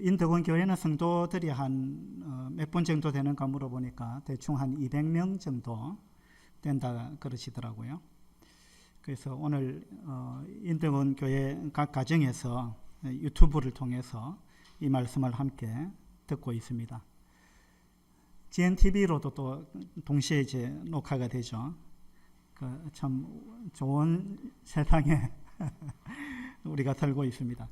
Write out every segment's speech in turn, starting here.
인덕원 교회는 성도들이 한 몇 분 정도 되는가 물어보니까 대충 한 200명 정도 된다 그러시더라고요. 그래서 오늘 인덕원 교회 각 가정에서 유튜브를 통해서 이 말씀을 함께 듣고 있습니다. GNTV로도 또 동시에 이제 녹화가 되죠. 참 좋은 세상에 우리가 살고 있습니다.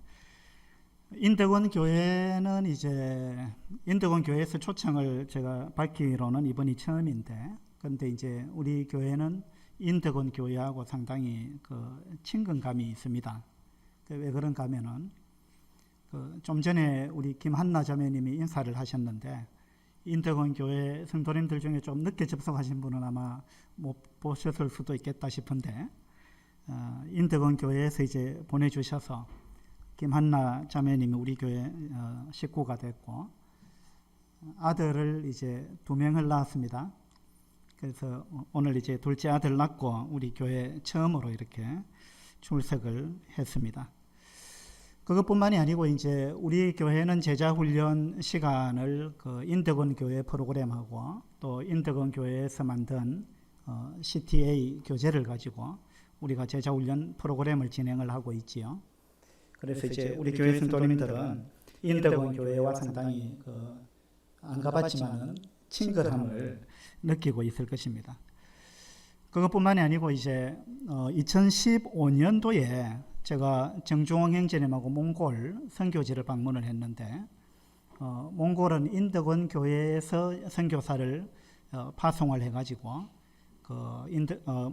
인덕원 교회는 이제 인덕원 교회에서 초청을 제가 받기로는 이번이 처음인데, 그런데 이제 우리 교회는 인덕원 교회하고 상당히 친근감이 있습니다. 왜 그런가 하면은 좀 전에 우리 김한나 자매님이 인사를 하셨는데, 인덕원 교회 성도님들 중에 좀 늦게 접속하신 분은 아마 못 보셨을 수도 있겠다 싶은데, 인덕원 교회에서 이제 보내주셔서 김한나 자매님이 우리 교회 식구가 됐고, 아들을 이제 2명을 낳았습니다. 그래서 오늘 이제 둘째 아들 낳고 우리 교회 처음으로 이렇게 출석을 했습니다. 그것뿐만이 아니고 이제 우리 교회는 제자훈련 시간을 인덕원 교회 프로그램하고 또 인덕원 교회에서 만든 CTA 교재를 가지고 우리가 제자훈련 프로그램을 진행을 하고 있지요. 그래서 이제 우리 교회 성도님들은 인덕원 교회와 상당히 안 가봤지만은 친근함을 느끼고 있을 것입니다. 그것뿐만이 아니고 이제 2015년도에 제가 정중홍 형제님하고 몽골 선교지를 방문을 했는데, 몽골은 인덕원 교회에서 선교사를 파송을 해가지고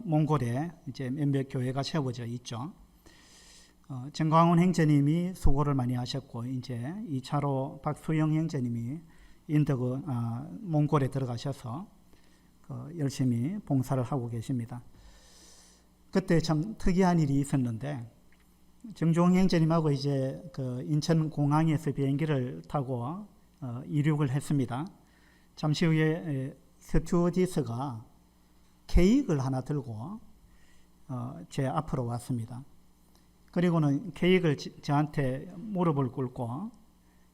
몽골에 이제 몇몇 교회가 세워져 있죠. 정광훈 형제님이 수고를 많이 하셨고, 이제 2차로 박수영 형제님이 몽골에 들어가셔서 열심히 봉사를 하고 계십니다. 그때 참 특이한 일이 있었는데, 정종 형제님하고 이제 인천 공항에서 비행기를 타고 이륙을 했습니다. 잠시 후에 스튜어디스가 케이크를 하나 들고 제 앞으로 왔습니다. 그리고는 케이크를 저한테 무릎을 꿇고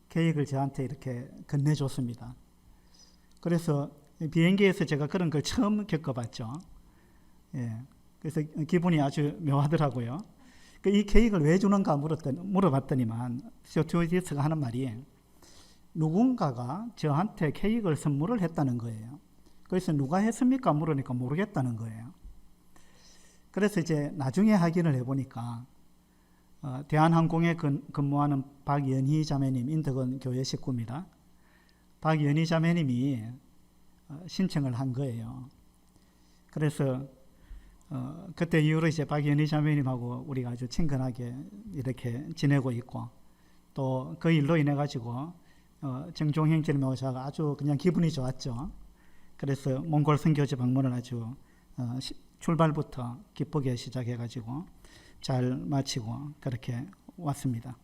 케이크를 저한테 이렇게 건네줬습니다. 그래서 비행기에서 제가 그런 걸 처음 겪어봤죠. 예, 그래서 기분이 아주 묘하더라고요. 이 케이크를 왜 주는가 물어봤더니만 스튜어디스가 하는 말이, 누군가가 저한테 케이크를 선물을 했다는 거예요. 그래서 누가 했습니까? 물으니까 모르겠다는 거예요. 그래서 이제 나중에 확인을 해보니까 대한항공에 근무하는 박연희 자매님, 인덕원 교회 식구입니다. 박연희 자매님이 신청을 한 거예요. 그래서 그때 이후로 이제 박연희 자매님하고 우리가 아주 친근하게 이렇게 지내고 있고, 또 그 일로 인해 가지고 정종 형제님하고 오셔서 아주 그냥 기분이 좋았죠. 그래서 몽골 선교지 방문을 아주 출발부터 기쁘게 시작해 가지고 잘 마치고 그렇게 왔습니다.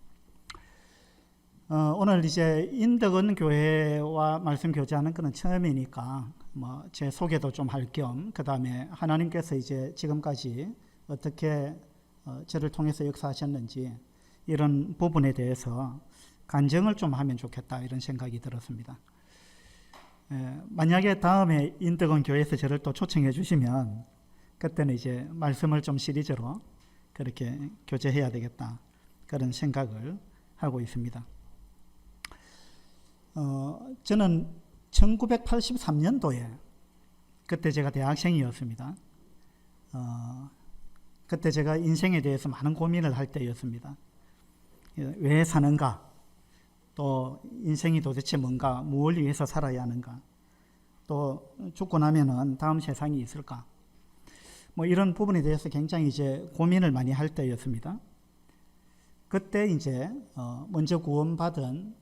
오늘 이제 인덕원 교회와 말씀 교제하는 것은 처음이니까 제 소개도 좀 할 겸, 그 다음에 하나님께서 이제 지금까지 어떻게 저를 통해서 역사하셨는지 이런 부분에 대해서 간증을 좀 하면 좋겠다, 이런 생각이 들었습니다. 만약에 다음에 인덕원 교회에서 저를 또 초청해 주시면 그때는 이제 말씀을 좀 시리즈로 그렇게 교제해야 되겠다, 그런 생각을 하고 있습니다. 저는 1983년도에 그때 제가 대학생이었습니다. 그때 제가 인생에 대해서 많은 고민을 할 때였습니다. 왜 사는가? 또 인생이 도대체 뭔가? 무엇을 위해서 살아야 하는가? 또 죽고 나면은 다음 세상이 있을까? 이런 부분에 대해서 굉장히 이제 고민을 많이 할 때였습니다. 그때 이제 먼저 구원받은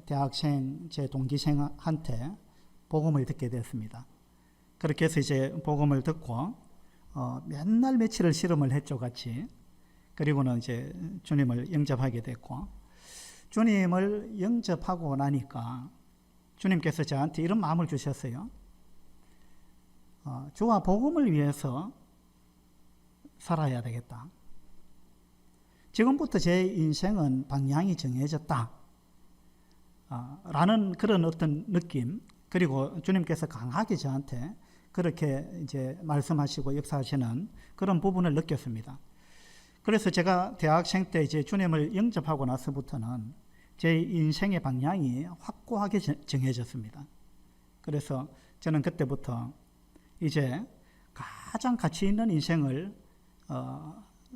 대학생 제 동기생한테 복음을 듣게 됐습니다. 그렇게 해서 이제 복음을 듣고 몇 날 며칠을 실험을 했죠, 같이. 그리고는 이제 주님을 영접하게 됐고, 주님을 영접하고 나니까 주님께서 저한테 이런 마음을 주셨어요. 주와 복음을 위해서 살아야 되겠다. 지금부터 제 인생은 방향이 정해졌다. 라는 그런 어떤 느낌, 그리고 주님께서 강하게 저한테 그렇게 이제 말씀하시고 역사하시는 그런 부분을 느꼈습니다. 그래서 제가 대학생 때 이제 주님을 영접하고 나서부터는 제 인생의 방향이 확고하게 정해졌습니다. 그래서 저는 그때부터 이제 가장 가치 있는 인생을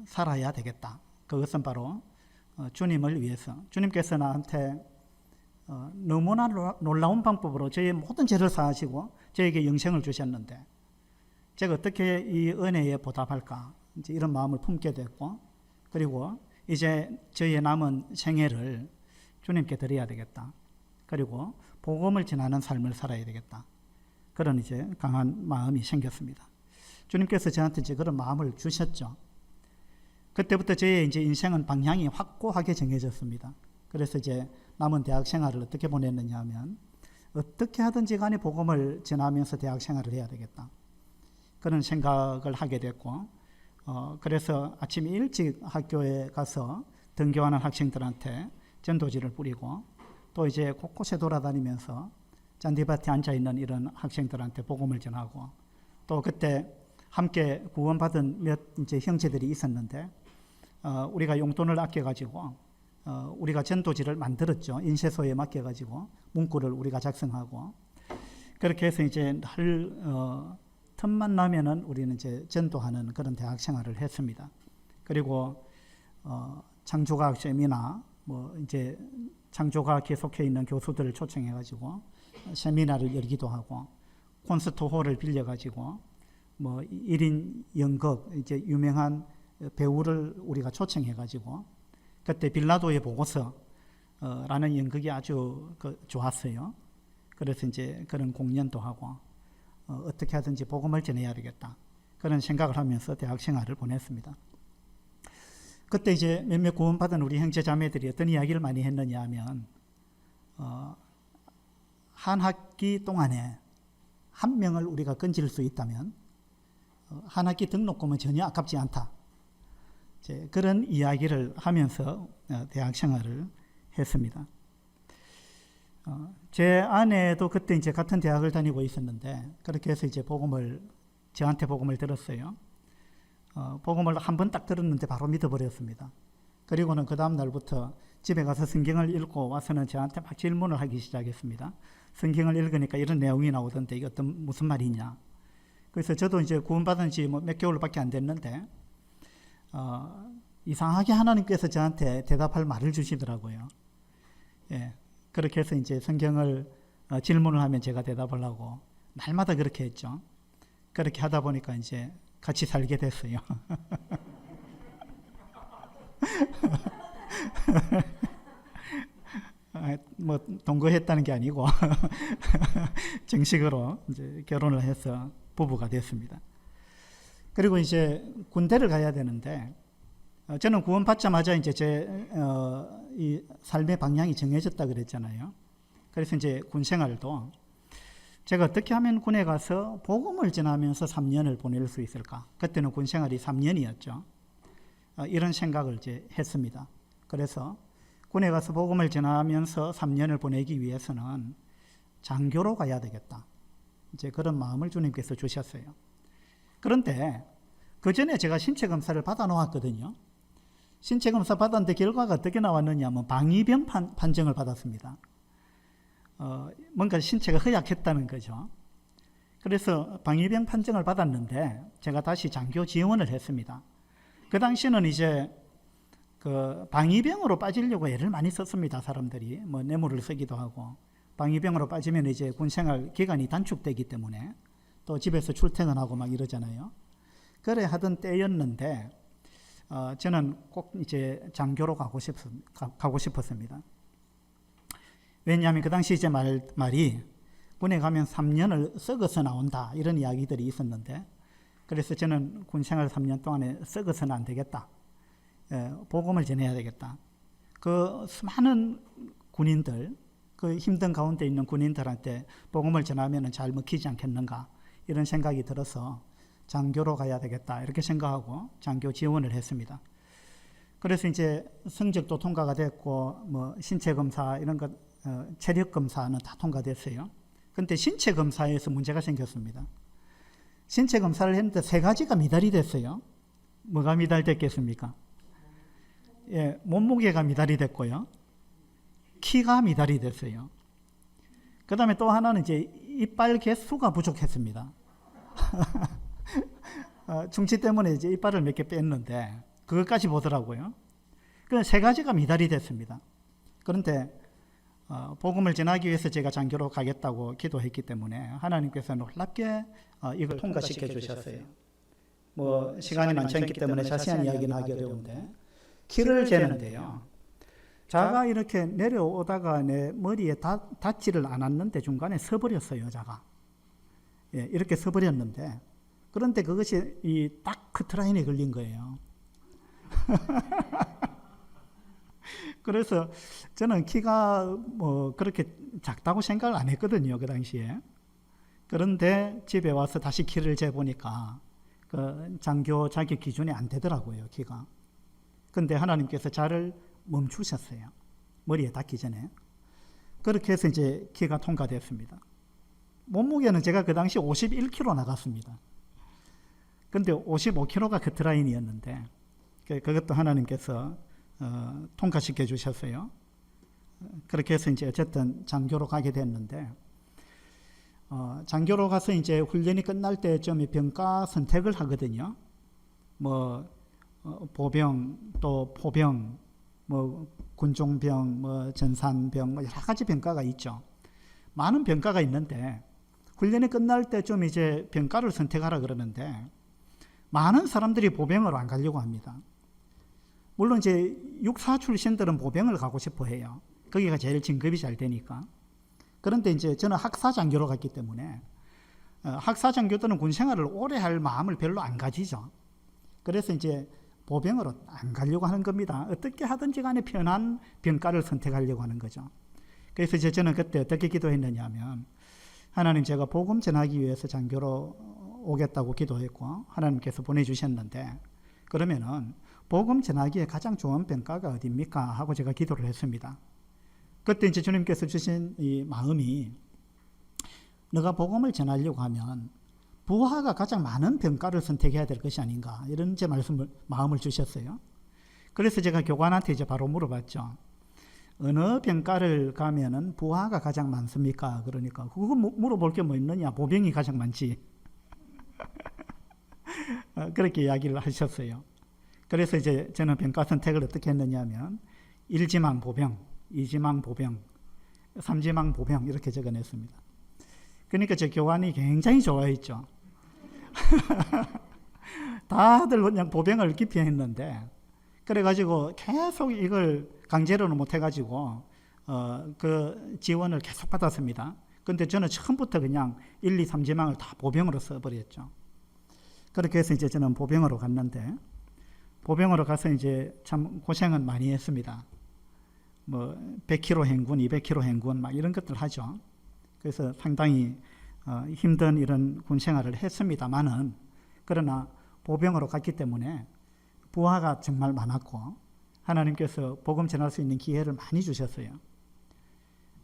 살아야 되겠다. 그것은 바로 주님을 위해서. 주님께서 나한테 너무나 놀라운 방법으로 저의 모든 죄를 사하시고 저에게 영생을 주셨는데 제가 어떻게 이 은혜에 보답할까, 이제 이런 마음을 품게 됐고, 그리고 이제 저의 남은 생애를 주님께 드려야 되겠다. 그리고 복음을 전하는 삶을 살아야 되겠다. 그런 이제 강한 마음이 생겼습니다. 주님께서 저한테 이제 그런 마음을 주셨죠. 그때부터 저의 이제 인생은 방향이 확고하게 정해졌습니다. 그래서 이제 남은 대학 생활을 어떻게 보냈느냐 하면, 어떻게 하든지 간에 복음을 전하면서 대학 생활을 해야 되겠다. 그런 생각을 하게 됐고, 그래서 아침 일찍 학교에 가서 등교하는 학생들한테 전도지를 뿌리고, 또 이제 곳곳에 돌아다니면서 잔디밭에 앉아있는 이런 학생들한테 복음을 전하고, 또 그때 함께 구원받은 몇 이제 형제들이 있었는데, 우리가 용돈을 아껴가지고, 우리가 전도지를 만들었죠. 인쇄소에 맡겨가지고 문구를 우리가 작성하고, 그렇게 해서 이제 늘 틈만 나면은 우리는 이제 전도하는 그런 대학 생활을 했습니다. 그리고 창조과학 세미나, 뭐 이제 창조과학에 속해 있는 교수들을 초청해가지고 세미나를 열기도 하고, 콘서트 홀을 빌려가지고 뭐 1인 연극, 이제 유명한 배우를 우리가 초청해가지고, 그때 빌라도의 보고서 라는 연극이 아주 좋았어요. 그래서 이제 그런 공연도 하고, 어떻게 하든지 복음을 전해야 되겠다. 그런 생각을 하면서 대학 생활을 보냈습니다. 그때 이제 몇몇 구원받은 우리 형제 자매들이 어떤 이야기를 많이 했느냐 하면, 한 학기 동안에 한 명을 우리가 건질 수 있다면 한 학기 등록금은 전혀 아깝지 않다. 그런 이야기를 하면서 대학 생활을 했습니다. 제 아내도 그때 이제 같은 대학을 다니고 있었는데, 그렇게 해서 이제 저한테 복음을 들었어요. 복음을 한 번 딱 들었는데 바로 믿어버렸습니다. 그리고는 그 다음 날부터 집에 가서 성경을 읽고 와서는 저한테 막 질문을 하기 시작했습니다. 성경을 읽으니까 이런 내용이 나오던데 이게 무슨 말이냐. 그래서 저도 이제 구원받은 지 몇 개월밖에 안 됐는데, 이상하게 하나님께서 저한테 대답할 말을 주시더라고요. 예, 그렇게 해서 이제 성경을 질문을 하면 제가 대답을 하고, 날마다 그렇게 했죠. 그렇게 하다 보니까 이제 같이 살게 됐어요. 뭐 동거했다는 게 아니고 정식으로 이제 결혼을 해서 부부가 됐습니다. 그리고 이제 군대를 가야 되는데, 저는 구원받자마자 이제 이 삶의 방향이 정해졌다 그랬잖아요. 그래서 이제 군 생활도 제가 어떻게 하면 군에 가서 복음을 전하면서 3년을 보낼 수 있을까? 그때는 군 생활이 3년이었죠. 이런 생각을 이제 했습니다. 그래서 군에 가서 복음을 전하면서 3년을 보내기 위해서는 장교로 가야 되겠다. 이제 그런 마음을 주님께서 주셨어요. 그런데 그 전에 제가 신체 검사를 받아 놓았거든요. 신체 검사 받았는데 결과가 어떻게 나왔느냐 하면 방위병 판정을 받았습니다. 뭔가 신체가 허약했다는 거죠. 그래서 방위병 판정을 받았는데 제가 다시 장교 지원을 했습니다. 그 당시는 이제 그 방위병으로 빠지려고 애를 많이 썼습니다. 사람들이 뭐 뇌물을 쓰기도 하고, 방위병으로 빠지면 이제 군생활 기간이 단축되기 때문에 또 집에서 출퇴근하고 막 이러잖아요. 그래 하던 때였는데 저는 꼭 이제 장교로 가고 싶었습니다. 왜냐하면 그 당시 이제 말이 군에 가면 3년을 썩어서 나온다, 이런 이야기들이 있었는데, 그래서 저는 군 생활 3년 동안에 썩어서는 안 되겠다. 복음을 전해야 되겠다. 그 수많은 군인들, 그 힘든 가운데 있는 군인들한테 복음을 전하면 잘 먹히지 않겠는가, 이런 생각이 들어서 장교로 가야 되겠다, 이렇게 생각하고 장교 지원을 했습니다. 그래서 이제 성적도 통과가 됐고, 뭐 신체 검사 이런 것 체력 검사는 다 통과됐어요. 그런데 신체 검사에서 문제가 생겼습니다. 신체 검사를 했는데 세 가지가 미달이 됐어요. 뭐가 미달됐겠습니까? 예, 몸무게가 미달이 됐고요. 키가 미달이 됐어요. 그 다음에 또 하나는 이제 이빨 개수가 부족했습니다. 충치 때문에 이제 이빨을 몇 개 뺐는데 그것까지 보더라고요. 그 세 가지가 미달이 됐습니다. 그런데 복음을 전하기 위해서 제가 장교로 가겠다고 기도했기 때문에 하나님께서 놀랍게 이걸 통과시켜 주셨어요. 뭐 시간이 많지 않기 때문에 자세한 이야기는 하기 어려운데 키를 재는데요. 자가 이렇게 내려오다가 내 머리에 닿지를 않았는데 중간에 서버렸어요, 자가. 예, 이렇게 서버렸는데 그런데 그것이 이 딱 커트라인에 걸린 거예요. 그래서 저는 키가 뭐 그렇게 작다고 생각을 안 했거든요, 그 당시에. 그런데 집에 와서 다시 키를 재보니까 그 장교 자격 기준이 안 되더라고요, 키가. 근데 하나님께서 저를 멈추셨어요. 머리에 닿기 전에. 그렇게 해서 이제 키가 통과됐습니다. 몸무게는 제가 그 당시 51kg 나갔습니다. 근데 55kg가 커트라인이었는데 그것도 하나님께서 통과시켜 주셨어요. 그렇게 해서 이제 어쨌든 장교로 가게 됐는데 장교로 가서 이제 훈련이 끝날 때쯤에 병가 선택을 하거든요. 뭐 보병 또 포병 뭐 군종병 뭐 전산병 뭐 여러 가지 병가가 있죠. 많은 병가가 있는데 훈련이 끝날 때쯤 이제 병가를 선택하라 그러는데 많은 사람들이 보병으로 안 가려고 합니다. 물론 이제 육사 출신들은 보병을 가고 싶어 해요. 거기가 제일 진급이 잘 되니까. 그런데 이제 저는 학사 장교로 갔기 때문에 학사 장교들은 군 생활을 오래 할 마음을 별로 안 가지죠. 그래서 이제 보병으로 안 가려고 하는 겁니다. 어떻게 하든지 간에 편한 병가를 선택하려고 하는 거죠. 그래서 이제 저는 그때 어떻게 기도했느냐 하면 하나님, 제가 복음 전하기 위해서 장교로 오겠다고 기도했고 하나님께서 보내주셨는데 그러면은 복음 전하기에 가장 좋은 병가가 어디입니까? 하고 제가 기도를 했습니다. 그때 이제 주님께서 주신 이 마음이 너가 복음을 전하려고 하면 부하가 가장 많은 병가를 선택해야 될 것이 아닌가, 이런 제 마음을 주셨어요. 그래서 제가 교관한테 이제 바로 물어봤죠. 어느 병가를 가면은 부하가 가장 많습니까? 그러니까 그거 물어볼 게 뭐 있느냐, 보병이 가장 많지. 그렇게 이야기를 하셨어요. 그래서 이제 저는 병가 선택을 어떻게 했느냐 하면 1지망 보병, 2지망 보병, 3지망 보병 이렇게 적어냈습니다. 그러니까 제 교관이 굉장히 좋아했죠. 다들 그냥 보병을 기피했는데 그래가지고 계속 이걸 강제로는 못해가지고 그 지원을 계속 받았습니다. 근데 저는 처음부터 그냥 1, 2, 3지망을 다 보병으로 써버렸죠. 그렇게 해서 이제 저는 보병으로 갔는데 보병으로 가서 이제 참 고생은 많이 했습니다. 뭐 100km 행군, 200km 행군 막 이런 것들 하죠. 그래서 상당히 힘든 이런 군 생활을 했습니다만은 그러나 보병으로 갔기 때문에 부하가 정말 많았고 하나님께서 복음 전할 수 있는 기회를 많이 주셨어요.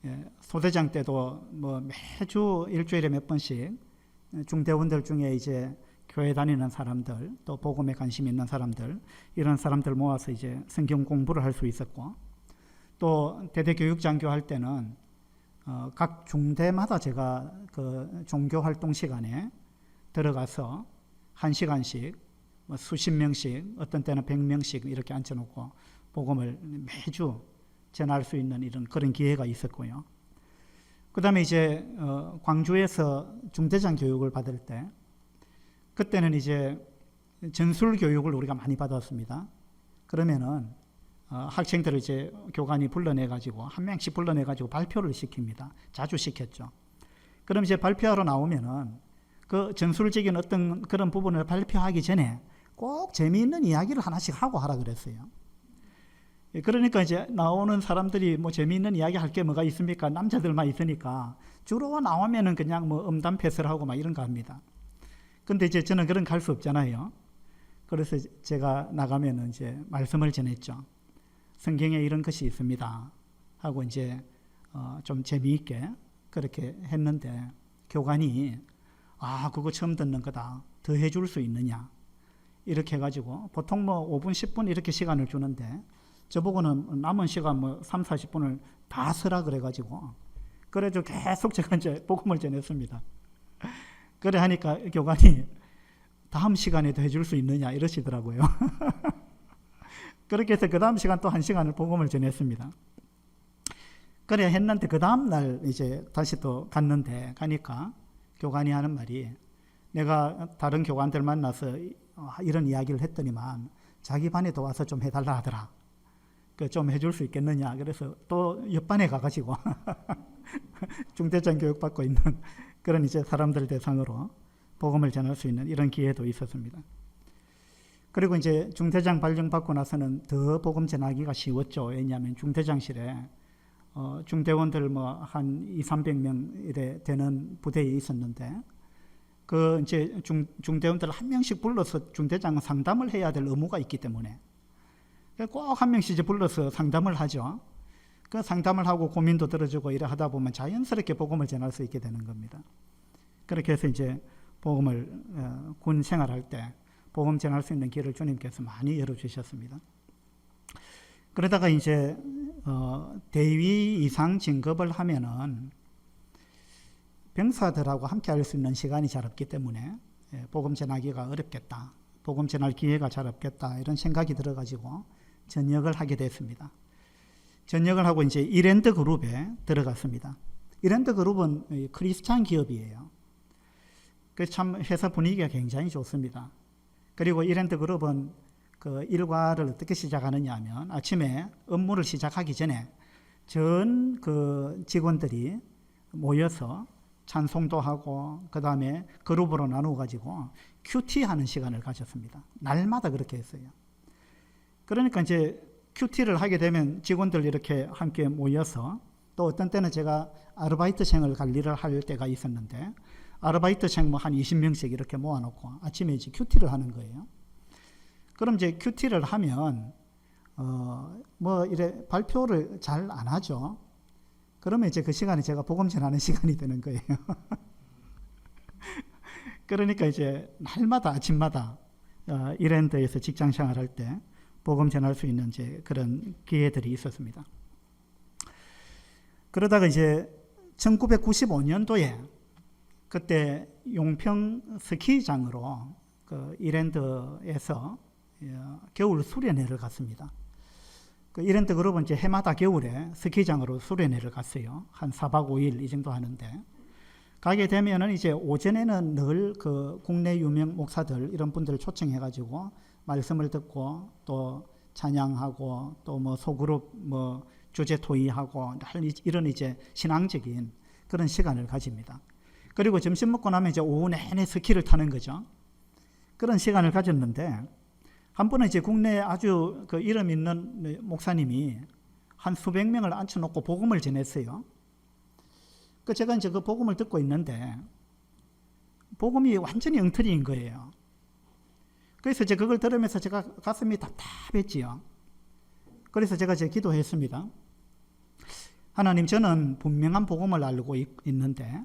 예, 소대장 때도 뭐 매주 일주일에 몇 번씩 중대원들 중에 이제 교회 다니는 사람들 또 복음에 관심 있는 사람들 이런 사람들 모아서 이제 성경 공부를 할 수 있었고 또 대대교육장교 할 때는 각 중대마다 제가 그 종교활동 시간에 들어가서 1시간씩 뭐 수십 명씩 어떤 때는 100명씩 이렇게 앉혀놓고 복음을 매주 전할 수 있는 이런 그런 기회가 있었고요. 그 다음에 이제 광주에서 중대장 교육을 받을 때 그때는 이제 전술 교육을 우리가 많이 받았습니다. 그러면은 학생들을 이제 교관이 불러내가지고 한 명씩 불러내가지고 발표를 시킵니다. 자주 시켰죠. 그럼 이제 발표하러 나오면은 그 전술적인 어떤 그런 부분을 발표하기 전에 꼭 재미있는 이야기를 하나씩 하고 하라 그랬어요. 그러니까 이제 나오는 사람들이 뭐 재미있는 이야기 할 게 뭐가 있습니까? 남자들만 있으니까 주로 나오면은 그냥 뭐 음담패설 하고 막 이런 거 합니다. 근데 이제 저는 그런 거 할 수 없잖아요. 그래서 제가 나가면은 이제 말씀을 전했죠. 성경에 이런 것이 있습니다. 하고 이제 좀 재미있게 그렇게 했는데 교관이 그거 처음 듣는 거다. 더 해줄 수 있느냐. 이렇게 해가지고 보통 뭐 5분, 10분 이렇게 시간을 주는데 저보고는 남은 시간 뭐 3, 40분을 다 쓰라 그래가지고 그래서 계속 제가 이제 복음을 전했습니다. 그래 하니까 교관이 다음 시간에도 해줄 수 있느냐 이러시더라고요. 그렇게 해서 그 다음 시간 또 1시간을 복음을 전했습니다. 그래 했는데 그 다음 날 이제 다시 또 갔는데 가니까 교관이 하는 말이 내가 다른 교관들 만나서 이런 이야기를 했더니만 자기 반에도 와서 좀 해달라 하더라. 좀 해줄 수 있겠느냐. 그래서 또 옆반에 가가지고 중대장 교육받고 있는 그런 이제 사람들 대상으로 복음을 전할 수 있는 이런 기회도 있었습니다. 그리고 이제 중대장 발령받고 나서는 더 복음 전하기가 쉬웠죠. 왜냐하면 중대장실에 중대원들 뭐 한 200~300명 이래 되는 부대에 있었는데 그 이제 중대원들 한 명씩 불러서 중대장 상담을 해야 될 의무가 있기 때문에 꼭 한 명씩 이제 불러서 상담을 하죠. 그 상담을 하고 고민도 들어주고 이래 하다 보면 자연스럽게 복음을 전할 수 있게 되는 겁니다. 그렇게 해서 이제 복음을 군 생활할 때 복음 전할 수 있는 길을 주님께서 많이 열어주셨습니다. 그러다가 이제 대위 이상 진급을 하면은 병사들하고 함께 할 수 있는 시간이 잘 없기 때문에 복음 전하기가 어렵겠다. 복음 전할 기회가 잘 없겠다. 이런 생각이 들어가지고 전역을 하게 됐습니다. 전역을 하고 이제 이랜드 그룹에 들어갔습니다. 이랜드 그룹은 크리스찬 기업이에요. 그 참 회사 분위기가 굉장히 좋습니다. 그리고 이랜드 그룹은 그 일과를 어떻게 시작하느냐 하면 아침에 업무를 시작하기 전에 전 그 직원들이 모여서 찬송도 하고 그 다음에 그룹으로 나누어 가지고 큐티 하는 시간을 가졌습니다. 날마다 그렇게 했어요. 그러니까 이제 큐티를 하게 되면 직원들 이렇게 함께 모여서 또 어떤 때는 제가 아르바이트생을 관리를 할 때가 있었는데 아르바이트생 뭐 한 20명씩 이렇게 모아놓고 아침에 이제 큐티를 하는 거예요. 그럼 이제 큐티를 하면 뭐 이래 발표를 잘 안 하죠. 그러면 이제 그 시간에 제가 복음 전하는 시간이 되는 거예요. 그러니까 이제 날마다 아침마다 이랜드에서 직장 생활할 때 복음 전할 수 있는 이제 그런 기회들이 있었습니다. 그러다가 이제 1995년도에 그때 용평 스키장으로 그 이랜드에서 겨울 수련회를 갔습니다. 그 이랜드 그룹은 이제 해마다 겨울에 스키장으로 수련회를 갔어요. 한 4박 5일 이 정도 하는데 가게 되면은 이제 오전에는 늘 그 국내 유명 목사들 이런 분들 초청해가지고 말씀을 듣고 또 찬양하고 또 뭐 소그룹 뭐 주제 토의하고 이런 이제 신앙적인 그런 시간을 가집니다. 그리고 점심 먹고 나면 이제 오후 내내 스키를 타는 거죠. 그런 시간을 가졌는데 한 번은 이제 국내에 아주 그 이름 있는 목사님이 한 수백 명을 앉혀놓고 복음을 전했어요. 그 제가 이제 그 복음을 듣고 있는데 복음이 완전히 엉터리인 거예요. 그래서 이제 그걸 들으면서 제가 가슴이 답답했지요. 그래서 제가 이제 기도했습니다. 하나님, 저는 분명한 복음을 알고 있는데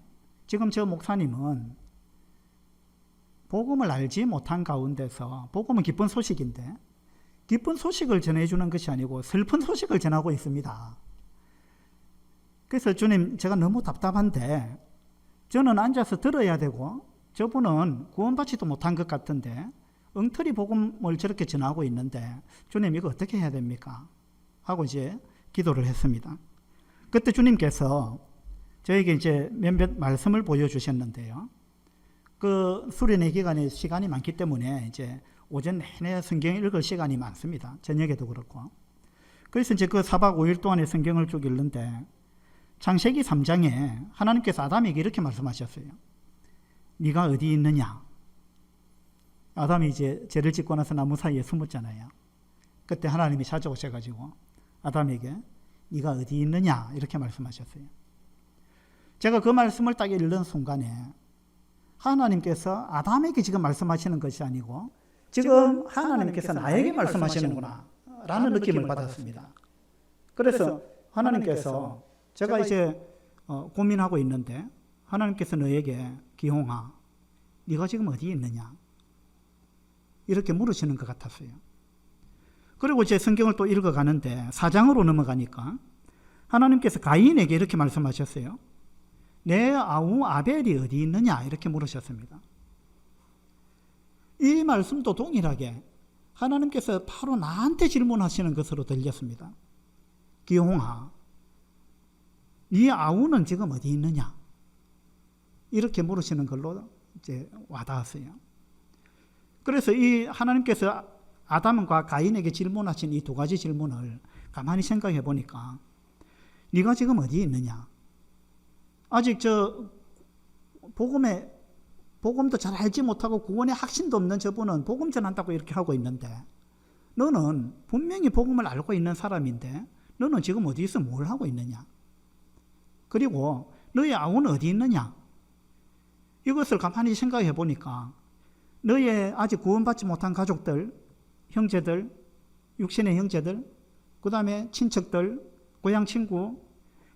지금 저 목사님은 복음을 알지 못한 가운데서 복음은 기쁜 소식인데 기쁜 소식을 전해주는 것이 아니고 슬픈 소식을 전하고 있습니다. 그래서 주님, 제가 너무 답답한데 저는 앉아서 들어야 되고 저분은 구원받지도 못한 것 같은데 엉터리 복음을 저렇게 전하고 있는데 주님, 이거 어떻게 해야 됩니까? 하고 이제 기도를 했습니다. 그때 주님께서 저에게 이제 몇몇 말씀을 보여주셨는데요. 그 수련회 기간에 시간이 많기 때문에 이제 오전 내내 성경 읽을 시간이 많습니다. 저녁에도 그렇고. 그래서 이제 그 4박 5일 동안에 성경을 쭉 읽는데 창세기 3장에 하나님께서 아담에게 이렇게 말씀하셨어요. 네가 어디 있느냐? 아담이 이제 죄를 짓고 나서 나무 사이에 숨었잖아요. 그때 하나님이 찾아오셔가지고 아담에게 네가 어디 있느냐? 이렇게 말씀하셨어요. 제가 그 말씀을 딱 읽는 순간에 하나님께서 아담에게 지금 말씀하시는 것이 아니고 지금 하나님께서 나에게 말씀하시는구나 라는 느낌을 받았습니다. 그래서 하나님께서 제가 이제 고민하고 있는데 하나님께서 너에게 기홍아 네가 지금 어디에 있느냐 이렇게 물으시는 것 같았어요. 그리고 제 성경을 또 읽어가는데 4장으로 넘어가니까 하나님께서 가인에게 이렇게 말씀하셨어요. 내 아우 아벨이 어디 있느냐 이렇게 물으셨습니다. 이 말씀도 동일하게 하나님께서 바로 나한테 질문하시는 것으로 들렸습니다. 기홍아 네 아우는 지금 어디 있느냐 이렇게 물으시는 걸로 이제 와닿았어요. 그래서 이 하나님께서 아담과 가인에게 질문하신 이 두 가지 질문을 가만히 생각해 보니까 네가 지금 어디에 있느냐? 아직 복음도 잘 알지 못하고 구원의 확신도 없는 저분은 복음 전한다고 이렇게 하고 있는데 너는 분명히 복음을 알고 있는 사람인데 너는 지금 어디서 뭘 하고 있느냐? 그리고 너의 아우는 어디 있느냐? 이것을 가만히 생각해 보니까 너의 아직 구원받지 못한 가족들, 형제들, 육신의 형제들, 그 다음에 친척들, 고향 친구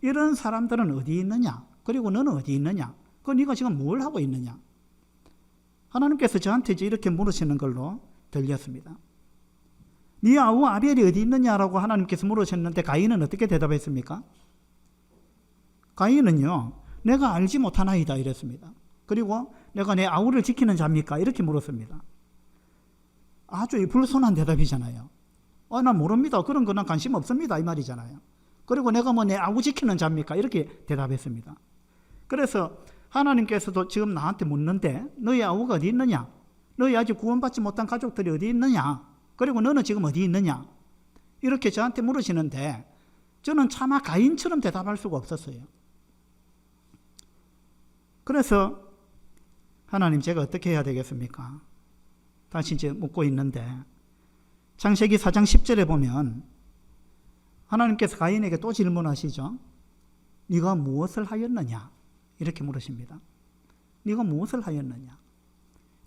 이런 사람들은 어디 있느냐? 그리고 너는 어디 있느냐? 네가 지금 뭘 하고 있느냐? 하나님께서 저한테 이제 이렇게 물으시는 걸로 들렸습니다. 네 아우 아벨이 어디 있느냐라고 하나님께서 물으셨는데 가인은 어떻게 대답했습니까? 가인은요, 내가 알지 못하나이다 이랬습니다. 그리고 내가 내 아우를 지키는 자입니까? 이렇게 물었습니다. 아주 불손한 대답이잖아요. 난 모릅니다. 그런 거는 관심 없습니다. 이 말이잖아요. 그리고 내가 뭐 내 아우 지키는 자입니까? 이렇게 대답했습니다. 그래서 하나님께서도 지금 나한테 묻는데 너희 아우가 어디 있느냐? 너희 아직 구원받지 못한 가족들이 어디 있느냐? 그리고 너는 지금 어디 있느냐? 이렇게 저한테 물으시는데 저는 차마 가인처럼 대답할 수가 없었어요. 그래서 하나님 제가 어떻게 해야 되겠습니까? 다시 이제 묻고 있는데 창세기 4장 10절에 보면 하나님께서 가인에게 또 질문하시죠. 네가 무엇을 하였느냐? 이렇게 물으십니다. 네가 무엇을 하였느냐?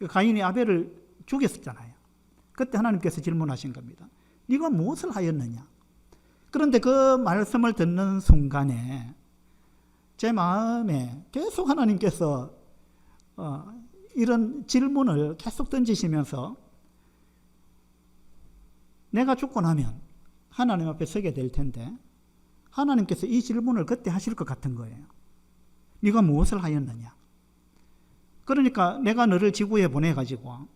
가인이 아벨을 죽였었잖아요. 그때 하나님께서 질문하신 겁니다. 네가 무엇을 하였느냐? 그런데 그 말씀을 듣는 순간에 제 마음에 계속 하나님께서 이런 질문을 계속 던지시면서 내가 죽고 나면 하나님 앞에 서게 될 텐데 하나님께서 이 질문을 그때 하실 것 같은 거예요. 네가 무엇을 하였느냐? 그러니까 내가 너를 지구에 보내가지고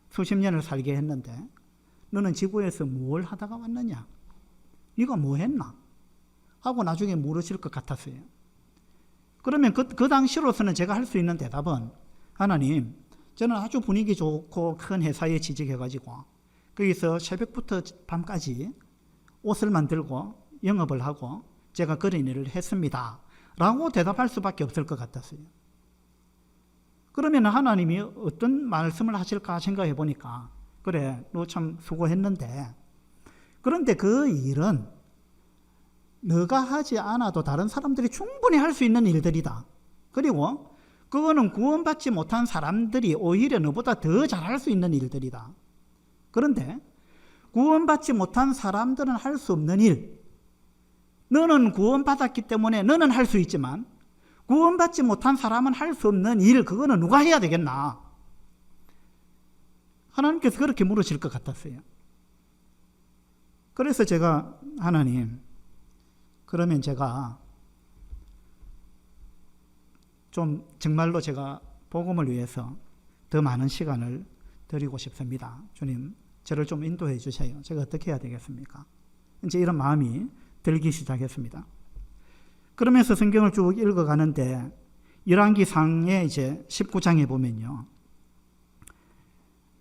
수십 년을 살게 했는데 너는 지구에서 뭘 하다가 왔느냐? 네가 뭐 했나? 하고 나중에 물으실 것 같았어요. 그러면 그 당시로서는 제가 할 수 있는 대답은 하나님, 저는 아주 분위기 좋고 큰 회사에 취직해가지고 거기서 새벽부터 밤까지 옷을 만들고 영업을 하고 제가 그런 일을 했습니다. 라고 대답할 수밖에 없을 것 같았어요. 그러면 하나님이 어떤 말씀을 하실까 생각해 보니까 그래, 너 참 수고했는데 그런데 그 일은 너가 하지 않아도 다른 사람들이 충분히 할 수 있는 일들이다. 그리고 그거는 구원받지 못한 사람들이 오히려 너보다 더 잘할 수 있는 일들이다. 그런데 구원받지 못한 사람들은 할 수 없는 일, 너는 구원받았기 때문에 너는 할 수 있지만 구원받지 못한 사람은 할 수 없는 일, 그거는 누가 해야 되겠나? 하나님께서 그렇게 물으실 것 같았어요. 그래서 제가 하나님, 그러면 제가 좀 정말로 제가 복음을 위해서 더 많은 시간을 드리고 싶습니다. 주님, 저를 좀 인도해 주세요. 제가 어떻게 해야 되겠습니까? 이제 이런 마음이 들기 시작했습니다. 그러면서 성경을 쭉 읽어가는데 열왕기상의 이제 19장에 보면요,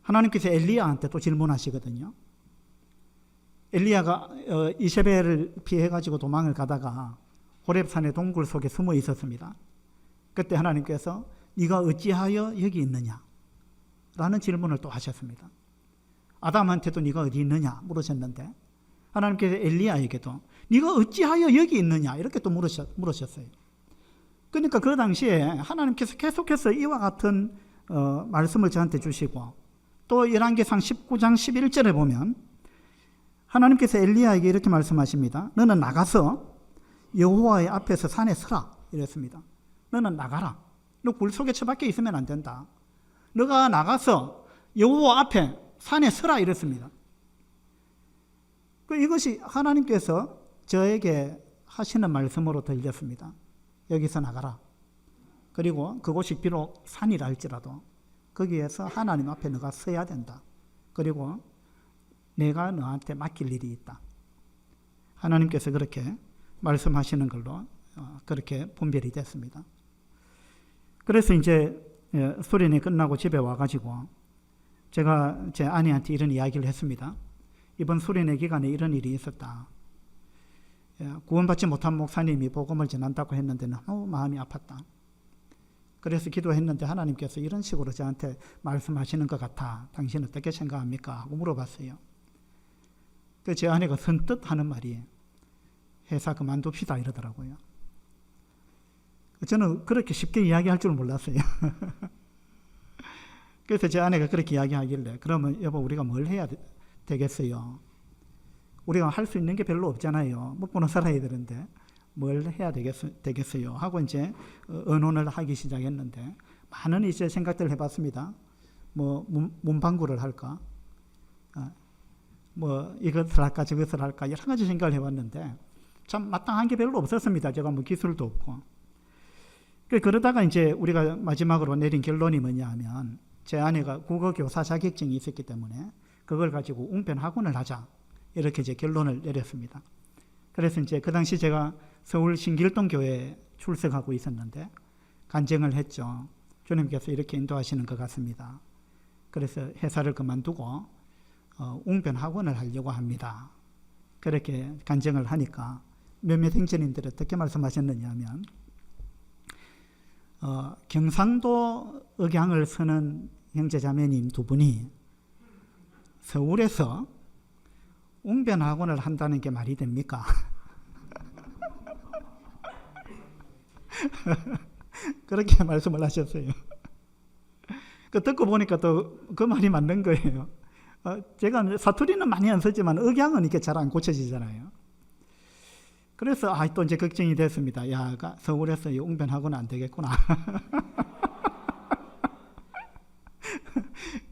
하나님께서 엘리야한테 또 질문하시거든요. 엘리야가 이세벨을 피해가지고 도망을 가다가 호렙산의 동굴 속에 숨어 있었습니다. 그때 하나님께서 네가 어찌하여 여기 있느냐? 라는 질문을 또 하셨습니다. 아담한테도 네가 어디 있느냐 물으셨는데 하나님께서 엘리야에게도 네가 어찌하여 여기 있느냐 이렇게 또 물으셨어요. 그러니까 그 당시에 하나님께서 계속해서 이와 같은 말씀을 저한테 주시고 또 열왕기상 19장 11절에 보면 하나님께서 엘리야에게 이렇게 말씀하십니다. 너는 나가서 여호와의 앞에서 산에 서라 이랬습니다. 너는 나가라. 너 굴 속에 처박혀 있으면 안 된다. 너가 나가서 여호와 앞에 산에 서라 이랬습니다. 이것이 하나님께서 저에게 하시는 말씀으로 들렸습니다. 여기서 나가라. 그리고 그곳이 비록 산이라 할지라도 거기에서 하나님 앞에 너가 서야 된다. 그리고 내가 너한테 맡길 일이 있다. 하나님께서 그렇게 말씀하시는 걸로 그렇게 분별이 됐습니다. 그래서 이제 수련회 끝나고 집에 와가지고 제가 제 아내한테 이런 이야기를 했습니다. 이번 수련회 기간에 이런 일이 있었다. 구원받지 못한 목사님이 복음을 전한다고 했는데 너무 마음이 아팠다. 그래서 기도했는데 하나님께서 이런 식으로 저한테 말씀하시는 것 같아. 당신 어떻게 생각합니까? 하고 물어봤어요. 그래서 제 아내가 선뜻 하는 말이 회사 그만둡시다 이러더라고요. 저는 그렇게 쉽게 이야기할 줄 몰랐어요. 그래서 제 아내가 그렇게 이야기하길래 그러면 여보 우리가 뭘 해야 되겠어요? 우리가 할 수 있는 게 별로 없잖아요. 먹고는 살아야 되는데 뭘 해야 되겠어요? 하고 이제 의논을 하기 시작했는데 많은 이제 생각들을 해봤습니다. 뭐 문방구를 할까? 뭐 이것을 할까 저것을 할까 여러 가지 생각을 해봤는데 참 마땅한 게 별로 없었습니다. 제가 뭐 기술도 없고. 그러다가 이제 우리가 마지막으로 내린 결론이 뭐냐 하면 제 아내가 국어교사 자격증이 있었기 때문에 그걸 가지고 웅변학원을 하자 이렇게 이제 결론을 내렸습니다. 그래서 이제 그 당시 제가 서울 신길동 교회에 출석하고 있었는데 간증을 했죠. 주님께서 이렇게 인도하시는 것 같습니다. 그래서 회사를 그만두고 웅변학원을 하려고 합니다. 그렇게 간증을 하니까 몇몇 행전인들이 어떻게 말씀하셨느냐 하면 경상도 억양을 쓰는 형제자매님 두 분이 서울에서 웅변학원을 한다는 게 말이 됩니까? 그렇게 말씀을 하셨어요. 듣고 보니까 또 그 말이 맞는 거예요. 제가 사투리는 많이 안 쓰지만 억양은 이렇게 잘 안 고쳐지잖아요. 그래서 또 이제 걱정이 됐습니다. 야, 서울에서 웅변학원은 안 되겠구나.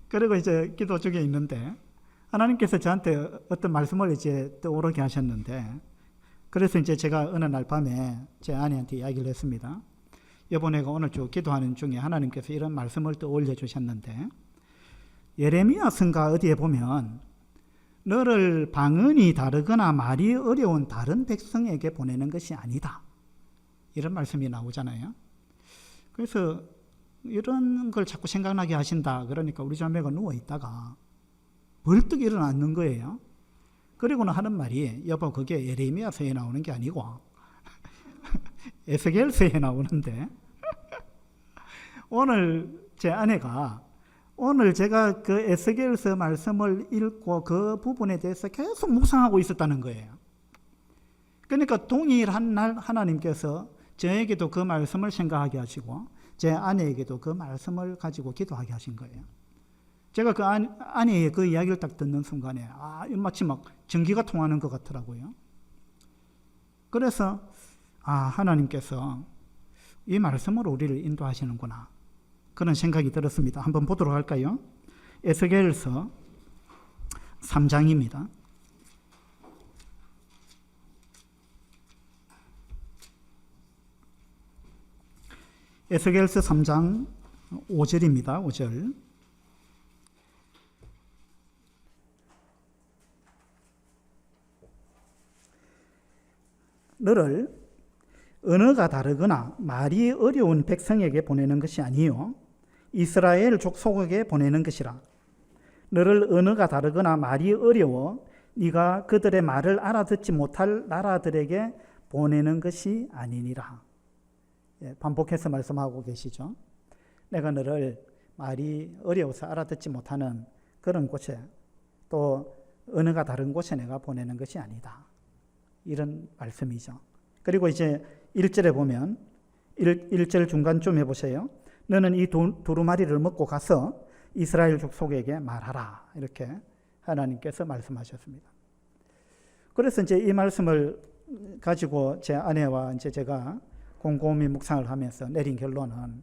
그리고 이제 기도 중에 있는데 하나님께서 저한테 어떤 말씀을 이제 떠오르게 하셨는데 그래서 이제 제가 어느 날 밤에 제 아내한테 이야기를 했습니다. 여보 내가 오늘 쭉 기도하는 중에 하나님께서 이런 말씀을 또 올려주셨는데 예레미야 성가 어디에 보면 너를 방언이 다르거나 말이 어려운 다른 백성에게 보내는 것이 아니다. 이런 말씀이 나오잖아요. 그래서 이런 걸 자꾸 생각나게 하신다. 그러니까 우리 자매가 누워있다가 벌떡 일어났는 거예요. 그리고는 하는 말이 여보 그게 예레미야서에 나오는 게 아니고 에스겔서에 나오는데 오늘 제 아내가 오늘 제가 그 에스겔서 말씀을 읽고 그 부분에 대해서 계속 묵상하고 있었다는 거예요. 그러니까 동일한 날 하나님께서 저에게도 그 말씀을 생각하게 하시고 제 아내에게도 그 말씀을 가지고 기도하게 하신 거예요. 제가 그 아내의 그 이야기를 딱 듣는 순간에 마치 막 전기가 통하는 것 같더라고요. 그래서 하나님께서 이 말씀으로 우리를 인도하시는구나. 그런 생각이 들었습니다. 한번 보도록 할까요? 에스겔서 3장입니다. 에스겔서 3장 5절입니다. 5절. 너를 언어가 다르거나 말이 어려운 백성에게 보내는 것이 아니요 이스라엘 족속에게 보내는 것이라. 너를 언어가 다르거나 말이 어려워 네가 그들의 말을 알아듣지 못할 나라들에게 보내는 것이 아니니라. 반복해서 말씀하고 계시죠. 내가 너를 말이 어려워서 알아듣지 못하는 그런 곳에 또 언어가 다른 곳에 내가 보내는 것이 아니다. 이런 말씀이죠. 그리고 이제 1절에 보면 1절 중간쯤에 보세요. 너는 이 두루마리를 먹고 가서 이스라엘 족속에게 말하라. 이렇게 하나님께서 말씀하셨습니다. 그래서 이제 이 말씀을 가지고 제 아내와 이제 제가 곰곰이 묵상을 하면서 내린 결론은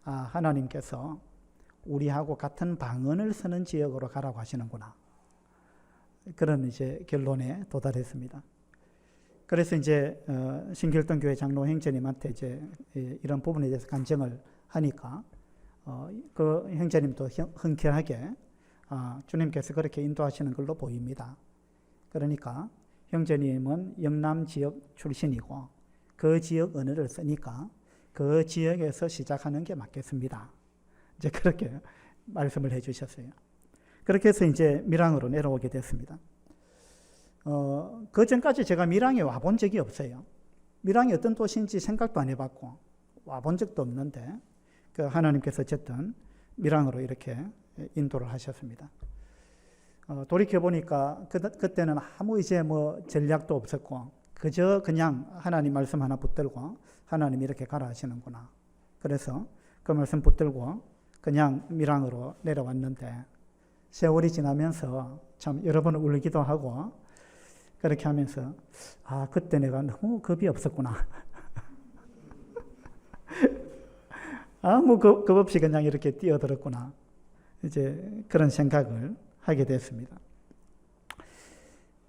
하나님께서 우리하고 같은 방언을 쓰는 지역으로 가라고 하시는구나. 그런 이제 결론에 도달했습니다. 그래서 이제 신길동 교회 장로 형제님한테 이제 이런 부분에 대해서 간증을 하니까 그 형제님도 흔쾌하게 주님께서 그렇게 인도하시는 걸로 보입니다. 그러니까 형제님은 영남 지역 출신이고 그 지역 언어를 쓰니까 그 지역에서 시작하는 게 맞겠습니다. 이제 그렇게 말씀을 해주셨어요. 그렇게 해서 이제 밀양으로 내려오게 됐습니다. 그 전까지 제가 밀양에 와본 적이 없어요. 밀양이 어떤 도시인지 생각도 안 해봤고 와본 적도 없는데 그 하나님께서 어쨌든 밀양으로 이렇게 인도를 하셨습니다. 돌이켜보니까 그때는 아무 이제 뭐 전략도 없었고 그저 그냥 하나님 말씀 하나 붙들고 하나님 이렇게 가라 하시는구나. 그래서 그 말씀 붙들고 그냥 밀양으로 내려왔는데 세월이 지나면서 참 여러 번 울기도 하고 그렇게 하면서 그때 내가 너무 겁이 없었구나. 아무 겁 없이 그냥 이렇게 뛰어들었구나. 이제 그런 생각을 하게 됐습니다.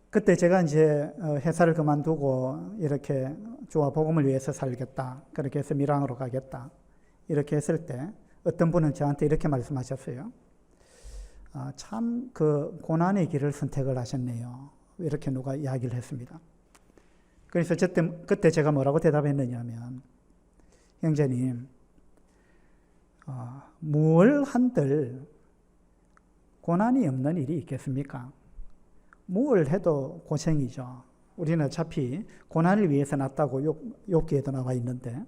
그때 제가 이제 회사를 그만두고 이렇게 주와 복음을 위해서 살겠다. 그렇게 해서 밀양으로 가겠다. 이렇게 했을 때 어떤 분은 저한테 이렇게 말씀하셨어요. 참 그 고난의 길을 선택을 하셨네요. 이렇게 누가 이야기를 했습니다. 그래서 그때 제가 뭐라고 대답했느냐면 형제님 뭘 한들 고난이 없는 일이 있겠습니까? 뭘 해도 고생이죠. 우리는 어차피 고난을 위해서 났다고 욥기에도 나와 있는데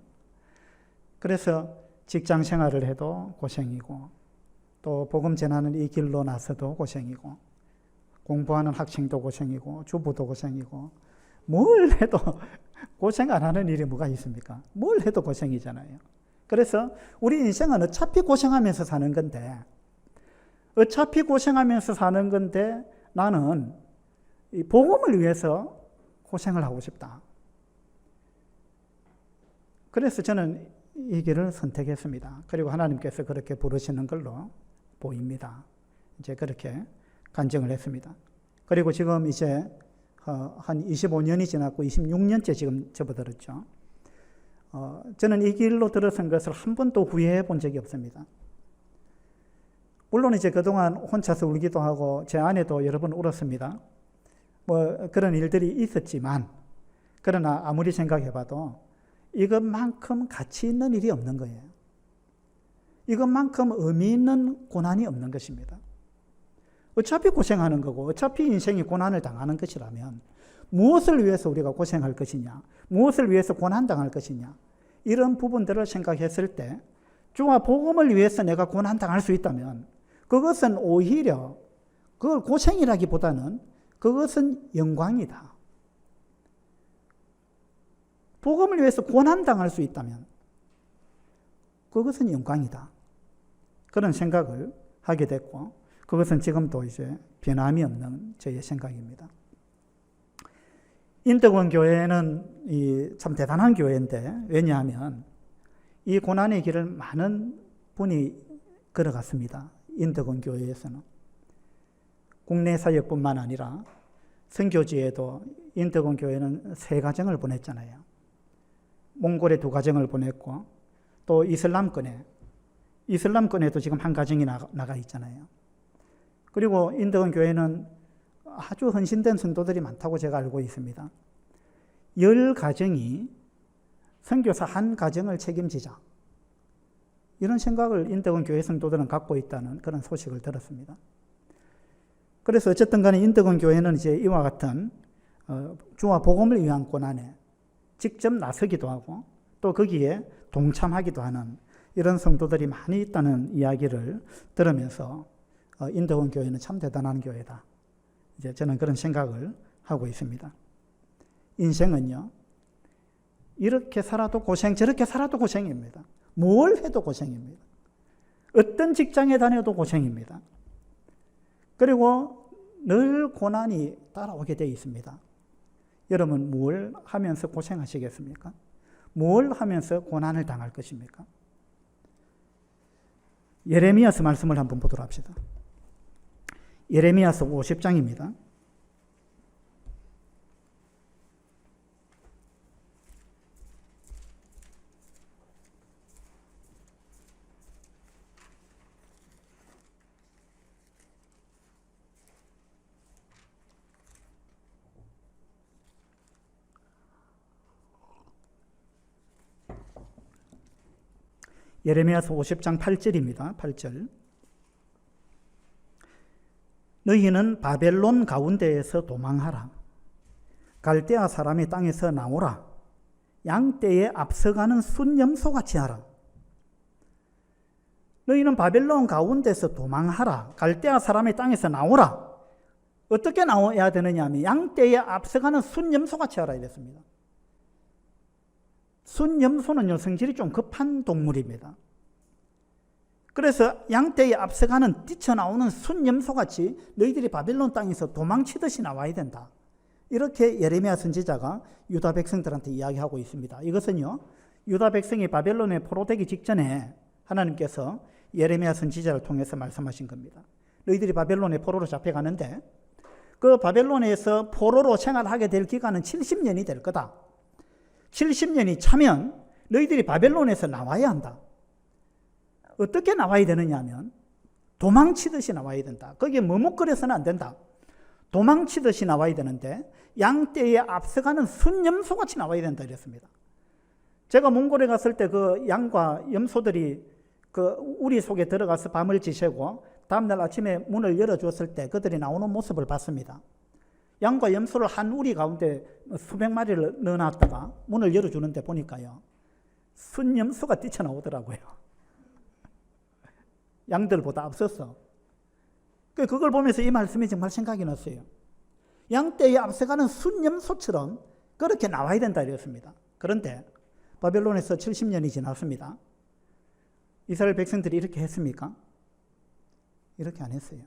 그래서 직장 생활을 해도 고생이고 또 복음 전하는 이 길로 나서도 고생이고 공부하는 학생도 고생이고 주부도 고생이고 뭘 해도 고생 안 하는 일이 뭐가 있습니까? 뭘 해도 고생이잖아요. 그래서 우리 인생은 어차피 고생하면서 사는 건데 나는 이 복음을 위해서 고생을 하고 싶다. 그래서 저는 이 길을 선택했습니다. 그리고 하나님께서 그렇게 부르시는 걸로 보입니다. 이제 그렇게 간증을 했습니다. 그리고 지금 이제 한 25년이 지났고 26년째 지금 접어들었죠. 저는 이 길로 들어선 것을 한 번도 후회해 본 적이 없습니다. 물론 이제 그동안 혼자서 울기도 하고 제 아내도 여러 번 울었습니다. 뭐 그런 일들이 있었지만 그러나 아무리 생각해봐도 이것만큼 가치 있는 일이 없는 거예요. 이것만큼 의미 있는 고난이 없는 것입니다. 어차피 고생하는 거고 어차피 인생이 고난을 당하는 것이라면 무엇을 위해서 우리가 고생할 것이냐, 무엇을 위해서 고난당할 것이냐, 이런 부분들을 생각했을 때 주와 복음을 위해서 내가 고난당할 수 있다면 그것은 오히려 그걸 고생이라기보다는 그것은 영광이다. 복음을 위해서 고난당할 수 있다면 그것은 영광이다. 그런 생각을 하게 됐고 그것은 지금도 이제 변함이 없는 저의 생각입니다. 인덕원 교회는 참 대단한 교회인데 왜냐하면 이 고난의 길을 많은 분이 걸어갔습니다. 인덕원 교회에서는. 국내 사역뿐만 아니라 선교지에도 인덕원 교회는 3가정을 보냈잖아요. 몽골에 2가정을 보냈고 또 이슬람권에도 지금 1가정이 나가 있잖아요. 그리고 인덕원 교회는 아주 헌신된 성도들이 많다고 제가 알고 있습니다. 10가정이 선교사 1가정을 책임지자. 이런 생각을 인덕원 교회 성도들은 갖고 있다는 그런 소식을 들었습니다. 그래서 어쨌든 간에 인덕원 교회는 이제 이와 같은 주와 복음을 위한 고난에 직접 나서기도 하고 또 거기에 동참하기도 하는 이런 성도들이 많이 있다는 이야기를 들으면서 인덕원 교회는 참 대단한 교회다. 이제 저는 그런 생각을 하고 있습니다. 인생은요, 이렇게 살아도 고생, 저렇게 살아도 고생입니다. 뭘 해도 고생입니다. 어떤 직장에 다녀도 고생입니다. 그리고 늘 고난이 따라오게 되어 있습니다. 여러분 뭘 하면서 고생하시겠습니까? 뭘 하면서 고난을 당할 것입니까? 예레미야서 말씀을 한번 보도록 합시다. 예레미야서 50장입니다. 예레미야서 50장 8절입니다. 8절. 너희는 바벨론 가운데에서 도망하라. 갈대아 사람의 땅에서 나오라. 양떼에 앞서가는 순염소같이 하라. 너희는 바벨론 가운데서 도망하라. 갈대아 사람의 땅에서 나오라. 어떻게 나와야 되느냐 하면 양떼에 앞서가는 순염소같이 하라 이랬습니다. 순염소는요, 성질이 좀 급한 동물입니다. 그래서 양떼에 앞서가는 뛰쳐나오는 순염소같이 너희들이 바벨론 땅에서 도망치듯이 나와야 된다. 이렇게 예레미야 선지자가 유다 백성들한테 이야기하고 있습니다. 이것은요, 유다 백성이 바벨론에 포로되기 직전에 하나님께서 예레미야 선지자를 통해서 말씀하신 겁니다. 너희들이 바벨론에 포로로 잡혀가는데 그 바벨론에서 포로로 생활하게 될 기간은 70년이 될 거다. 70년이 차면 너희들이 바벨론에서 나와야 한다. 어떻게 나와야 되느냐 하면 도망치듯이 나와야 된다. 거기에 머뭇거려서는 안 된다. 도망치듯이 나와야 되는데 양떼에 앞서가는 순염소같이 나와야 된다 이랬습니다. 제가 몽골에 갔을 때 그 양과 염소들이 그 우리 속에 들어가서 밤을 지새고 다음날 아침에 문을 열어주었을 때 그들이 나오는 모습을 봤습니다. 양과 염소를 한 우리 가운데 수백 마리를 넣어놨다가 문을 열어주는데 보니까요, 순염소가 뛰쳐나오더라고요. 양들보다 앞서서. 그걸 보면서 이 말씀이 정말 생각이 났어요. 양떼에 앞서가는 순염소처럼 그렇게 나와야 된다 이랬습니다. 그런데 바벨론에서 70년이 지났습니다. 이스라엘 백성들이 이렇게 했습니까? 이렇게 안 했어요.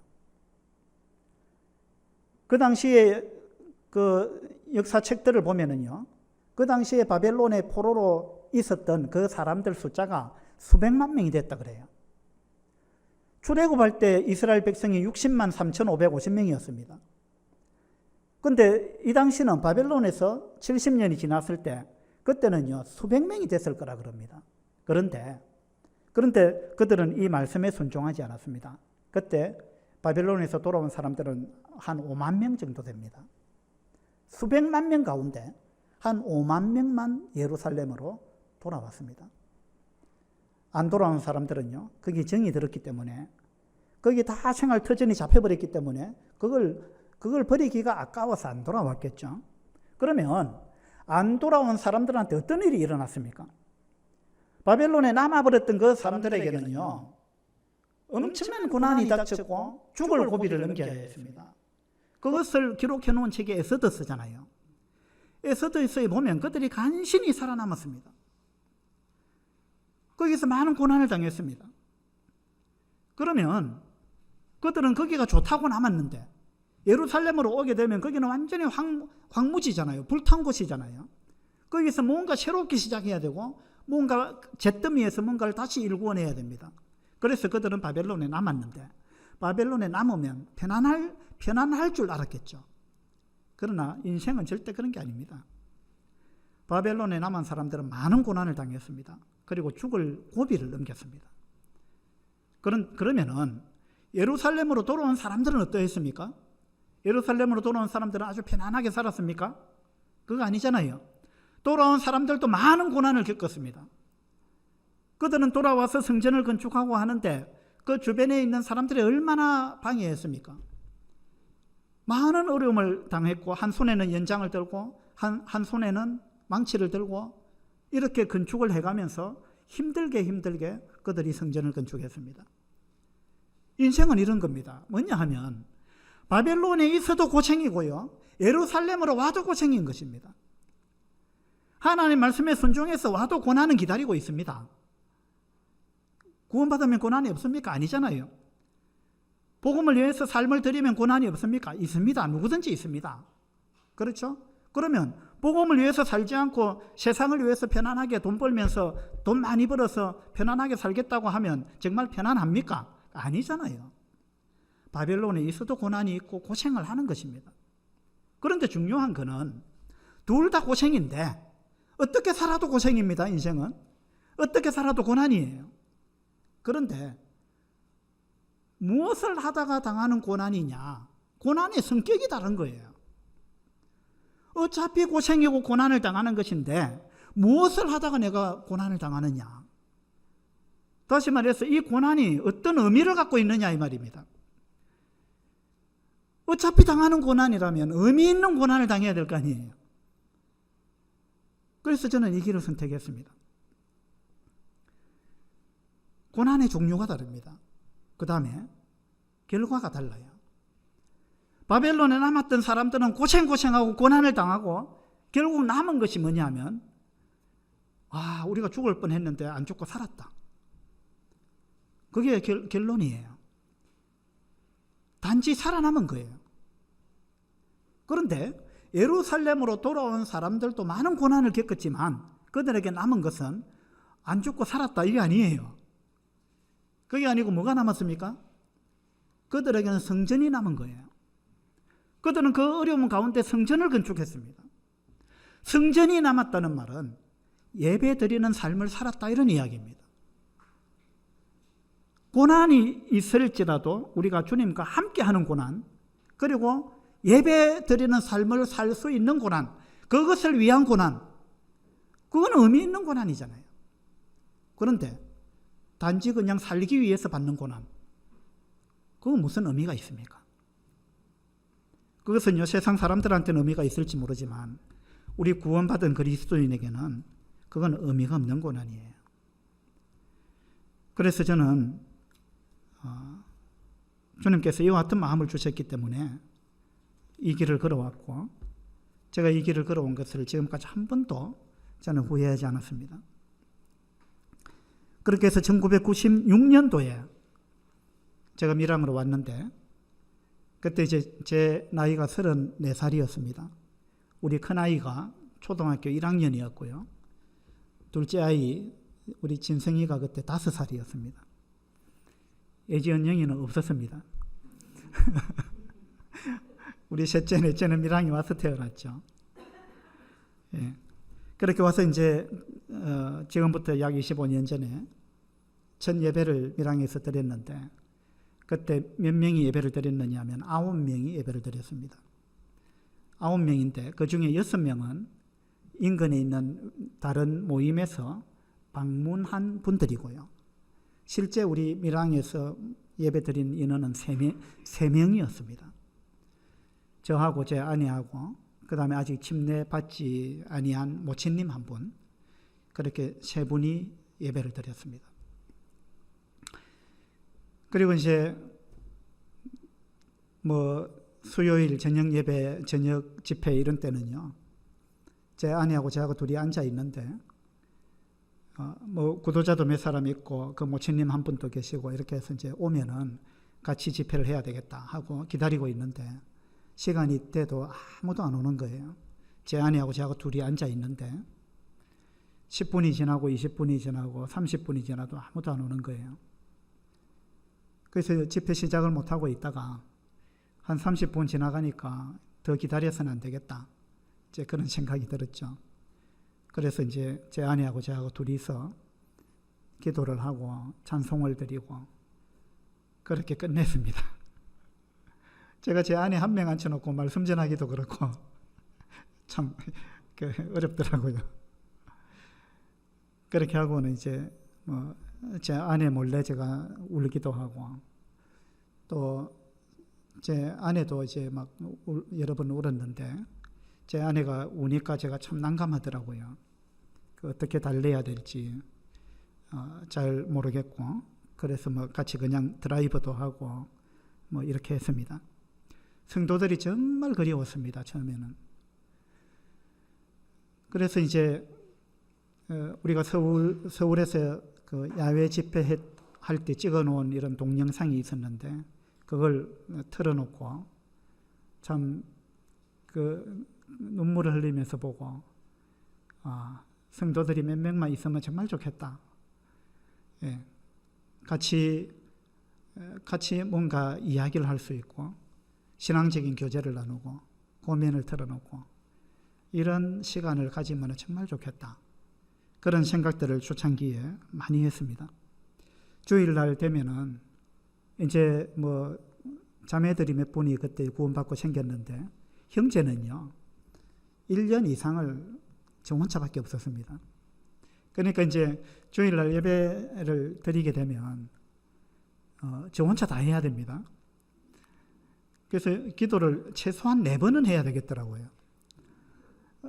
그 당시에 그 역사책들을 보면은요, 그 당시에 바벨론의 포로로 있었던 그 사람들 숫자가 수백만 명이 됐다 그래요. 출애굽할 때 이스라엘 백성이 60만 3,550명이었습니다. 근데 이 당시는 바벨론에서 70년이 지났을 때 그때는요, 수백 명이 됐을 거라 그럽니다. 그런데 그들은 이 말씀에 순종하지 않았습니다. 그때 바벨론에서 돌아온 사람들은 한 5만 명 정도 됩니다. 수백만 명 가운데 한 5만 명만 예루살렘으로 돌아왔습니다. 안 돌아온 사람들은요, 거기 정이 들었기 때문에, 거기 다 생활 터전이 잡혀버렸기 때문에 그걸 버리기가 아까워서 안 돌아왔겠죠. 그러면 안 돌아온 사람들한테 어떤 일이 일어났습니까? 바벨론에 남아버렸던 그 사람들에게는요, 엄청난 고난이 닥쳤고 죽을 고비를 넘겨야 했습니다. 그것을 기록해 놓은 책이 에스더서잖아요. 에스더서에 보면 그들이 간신히 살아남았습니다. 거기서 많은 고난을 당했습니다. 그러면 그들은 거기가 좋다고 남았는데 예루살렘으로 오게 되면 거기는 완전히 황무지잖아요. 불탄 곳이잖아요. 거기서 뭔가 새롭게 시작해야 되고 뭔가 잿더미에서 뭔가를 다시 일구어내야 됩니다. 그래서 그들은 바벨론에 남았는데 바벨론에 남으면 편안할 줄 알았겠죠. 그러나 인생은 절대 그런 게 아닙니다. 바벨론에 남은 사람들은 많은 고난을 당했습니다. 그리고 죽을 고비를 넘겼습니다. 그러면은 예루살렘으로 돌아온 사람들은 어떠했습니까? 예루살렘으로 돌아온 사람들은 아주 편안하게 살았습니까? 그거 아니잖아요. 돌아온 사람들도 많은 고난을 겪었습니다. 그들은 돌아와서 성전을 건축하고 하는데 그 주변에 있는 사람들이 얼마나 방해했습니까? 많은 어려움을 당했고 한 손에는 연장을 들고 한 손에는 망치를 들고 이렇게 건축을 해가면서 힘들게 그들이 성전을 건축했습니다. 인생은 이런 겁니다. 뭐냐 하면 바벨론에 있어도 고생이고요, 예루살렘으로 와도 고생인 것입니다. 하나님 말씀에 순종해서 와도 고난은 기다리고 있습니다. 구원받으면 고난이 없습니까? 아니잖아요. 복음을 위해서 삶을 드리면 고난이 없습니까? 있습니다. 누구든지 있습니다. 그렇죠? 그러면 복음을 위해서 살지 않고 세상을 위해서 편안하게 돈 벌면서 돈 많이 벌어서 편안하게 살겠다고 하면 정말 편안합니까? 아니잖아요. 바벨론에 있어도 고난이 있고 고생을 하는 것입니다. 그런데 중요한 것은 둘 다 고생인데 어떻게 살아도 고생입니다. 인생은 어떻게 살아도 고난이에요. 그런데 무엇을 하다가 당하는 고난이냐? 고난의 성격이 다른 거예요. 어차피 고생이고 고난을 당하는 것인데 무엇을 하다가 내가 고난을 당하느냐? 다시 말해서 이 고난이 어떤 의미를 갖고 있느냐 이 말입니다. 어차피 당하는 고난이라면 의미 있는 고난을 당해야 될 거 아니에요. 그래서 저는 이 길을 선택했습니다. 고난의 종류가 다릅니다. 그 다음에 결과가 달라요. 바벨론에 남았던 사람들은 고생하고 고난을 당하고 결국 남은 것이 뭐냐면 우리가 죽을 뻔했는데 안 죽고 살았다. 그게 결론이에요. 단지 살아남은 거예요. 그런데 예루살렘으로 돌아온 사람들도 많은 고난을 겪었지만 그들에게 남은 것은 안 죽고 살았다 이게 아니에요. 그게 아니고 뭐가 남았습니까? 그들에게는 성전이 남은 거예요. 그들은 그 어려움 가운데 성전을 건축했습니다. 성전이 남았다는 말은 예배 드리는 삶을 살았다 이런 이야기입니다. 고난이 있을지라도 우리가 주님과 함께하는 고난, 그리고 예배 드리는 삶을 살 수 있는 고난, 그것을 위한 고난, 그건 의미 있는 고난이잖아요. 그런데 단지 그냥 살기 위해서 받는 고난, 그건 무슨 의미가 있습니까? 그것은요, 세상 사람들한테는 의미가 있을지 모르지만 우리 구원받은 그리스도인에게는 그건 의미가 없는 고난이에요. 그래서 저는 주님께서 이와 같은 마음을 주셨기 때문에 이 길을 걸어왔고, 제가 이 길을 걸어온 것을 지금까지 한 번도 저는 후회하지 않았습니다. 그렇게 해서 1996년도에 제가 밀양으로 왔는데, 그때 이제 제 나이가 34살이었습니다. 우리 큰아이가 초등학교 1학년이었고요. 둘째 아이, 우리 진성이가 그때 5살이었습니다. 애지연영이는 없었습니다. 우리 셋째, 넷째는 밀양에 와서 태어났죠. 예. 그렇게 와서 이제 지금부터 약 25년 전에 첫 예배를 밀양에서 드렸는데, 그때 몇 명이 예배를 드렸느냐 하면 9명이 예배를 드렸습니다. 9명인데 그 중에 6명은 인근에 있는 다른 모임에서 방문한 분들이고요. 실제 우리 밀양에서 예배 드린 인원은 3명이었습니다. 저하고 제 아내하고 그 다음에 아직 침례 받지 아니한 모친님 한 분, 그렇게 3분이 예배를 드렸습니다. 그리고 이제 수요일 저녁 예배, 저녁 집회 이런 때는요, 제 아내하고 저하고 둘이 앉아 있는데 구도자도 몇 사람 있고 그 모친님 한 분도 계시고 이렇게 해서 이제 오면은 같이 집회를 해야 되겠다 하고 기다리고 있는데 시간이 돼도 아무도 안 오는 거예요. 제 아내하고 저하고 둘이 앉아 있는데 10분이 지나고 20분이 지나고 30분이 지나도 아무도 안 오는 거예요. 그래서 집회 시작을 못하고 있다가 한 30분 지나가니까 더 기다려서는 안 되겠다, 이제 그런 생각이 들었죠. 그래서 이제 제 아내하고 저하고 둘이서 기도를 하고 찬송을 드리고 그렇게 끝냈습니다. 제가 제 아내 한 명 앉혀놓고 말씀 전하기도 그렇고 참 어렵더라고요. 그렇게 하고는 이제 제 아내 몰래 제가 울기도 하고, 또 제 아내도 이제 막 여러 번 울었는데 제 아내가 우니까 제가 참 난감하더라고요. 어떻게 달래야 될지 잘 모르겠고, 그래서 같이 그냥 드라이브도 하고 이렇게 했습니다. 성도들이 정말 그리웠습니다, 처음에는. 그래서 이제 우리가 서울에서 그 야외 집회 할 때 찍어 놓은 이런 동영상이 있었는데 그걸 틀어놓고 참 눈물을 흘리면서 보고 성도들이 몇 명만 있으면 정말 좋겠다. 예, 같이 뭔가 이야기를 할 수 있고 신앙적인 교제를 나누고 고민을 털어놓고 이런 시간을 가지면 정말 좋겠다. 그런 생각들을 초창기에 많이 했습니다. 주일날 되면은 이제 뭐 자매들이 몇 분이 그때 구원받고 생겼는데 형제는요 1년 이상을 저 혼자밖에 없었습니다. 그러니까 이제 주일날 예배를 드리게 되면 저 혼자 다 해야 됩니다. 그래서 기도를 최소한 4번은 해야 되겠더라고요.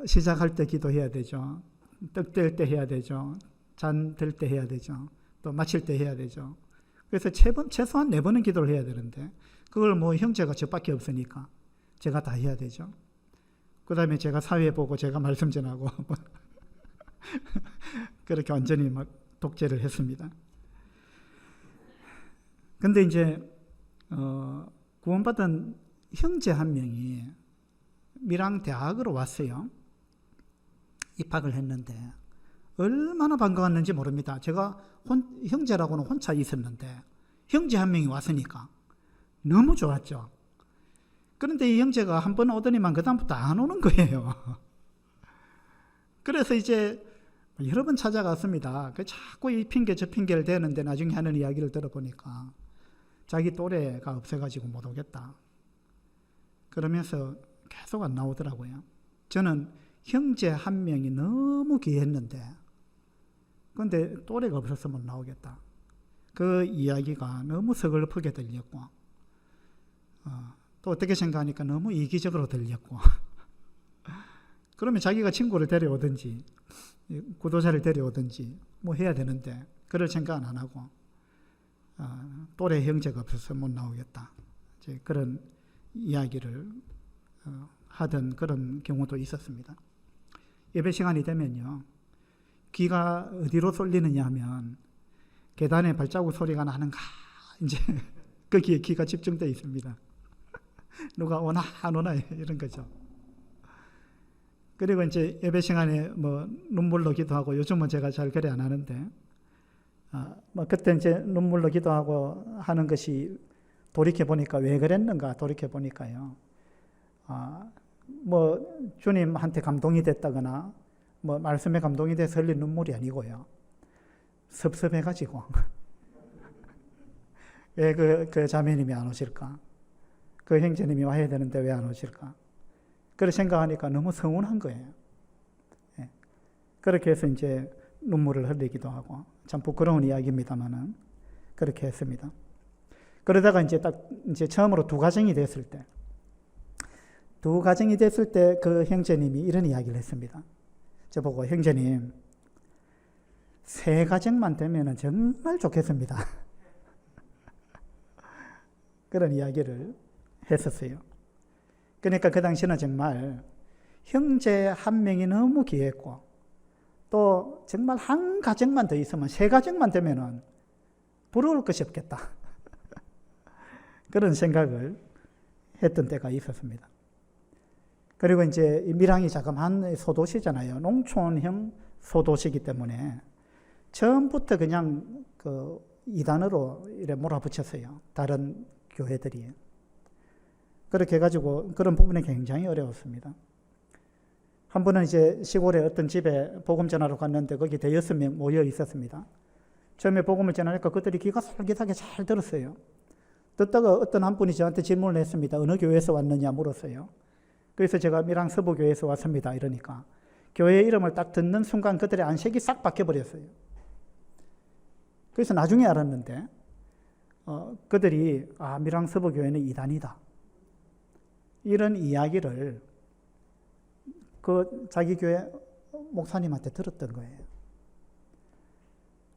시작할 때 기도해야 되죠. 떡 뗄 때 해야 되죠. 잔 들 때 해야 되죠. 또 마칠 때 해야 되죠. 그래서 최소한 4번은 기도를 해야 되는데 그걸 뭐 형제가 저밖에 없으니까 제가 다 해야 되죠. 그 다음에 제가 사회 보고 제가 말씀 전하고 그렇게 완전히 막 독재를 했습니다. 근데 이제 구원받은 형제 한 명이 밀양 대학으로 왔어요. 입학을 했는데 얼마나 반가웠는지 모릅니다. 제가 형제라고는 혼자 있었는데 형제 한 명이 왔으니까 너무 좋았죠. 그런데 이 형제가 한 번 오더니만 그 다음부터 안 오는 거예요. 그래서 이제 여러 번 찾아갔습니다. 자꾸 이 핑계 저 핑계를 대는데 나중에 하는 이야기를 들어보니까 자기 또래가 없어가지고 못 오겠다. 그러면서 계속 안 나오더라고요. 저는 형제 한 명이 너무 귀했는데 그런데 또래가 없어서 못 나오겠다. 그 이야기가 너무 서글프게 들렸고 또 어떻게 생각하니까 너무 이기적으로 들렸고 그러면 자기가 친구를 데려오든지 구도자를 데려오든지 뭐 해야 되는데 그럴 생각은 안 하고 또래 형제가 없어서 못 나오겠다. 이제 그런 이야기를 하던 그런 경우도 있었습니다. 예배 시간이 되면요. 귀가 어디로 쏠리느냐 하면 계단에 발자국 소리가 나는가 이제 거기에 귀가 집중되어 있습니다. 누가 오나 안 오나 이런 거죠. 그리고 이제 예배 시간에 뭐 눈물로 기도하고 요즘은 제가 잘 그래 안 하는데 뭐 그때 이제 눈물로 기도하고 하는 것이 돌이켜 보니까 왜 그랬는가 돌이켜 보니까요. 뭐 주님한테 감동이 됐다거나 뭐 말씀에 감동이 돼서 흘린 눈물이 아니고요. 섭섭해가지고 왜 그 자매님이 안 오실까? 그 형제님이 와야 되는데 왜 안 오실까? 그렇게 생각하니까 너무 서운한 거예요. 예. 그렇게 해서 이제 눈물을 흘리기도 하고 참 부끄러운 이야기입니다만은 그렇게 했습니다. 그러다가 이제 처음으로 두 가정이 됐을 때 그 형제님이 이런 이야기를 했습니다. 저보고 형제님 3가정만 되면 정말 좋겠습니다. 그런 이야기를 했었어요. 그러니까 그 당시는 정말 형제 한 명이 너무 귀했고 또 정말 한 가정만 더 있으면 3가정만 되면은 부러울 것이 없겠다. 그런 생각을 했던 때가 있었습니다. 그리고 이제 밀양이 자그마한 소도시잖아요. 농촌형 소도시이기 때문에 처음부터 그냥 그 이단으로 이래 몰아붙였어요. 다른 교회들이. 그렇게 해가지고 그런 부분이 굉장히 어려웠습니다. 한 번은 이제 시골에 어떤 집에 복음 전하러 갔는데 거기 5명 모여 있었습니다. 처음에 복음을 전하니까 그들이 귀가 솔깃하게 잘 들었어요. 듣다가 어떤 한 분이 저한테 질문을 했습니다. 어느 교회에서 왔느냐 물었어요. 그래서 제가 밀양 서부교회에서 왔습니다. 이러니까 교회 이름을 딱 듣는 순간 그들의 안색이 싹 바뀌어버렸어요. 그래서 나중에 알았는데 그들이 밀양 서부교회는 이단이다. 이런 이야기를 그 자기 교회 목사님한테 들었던 거예요.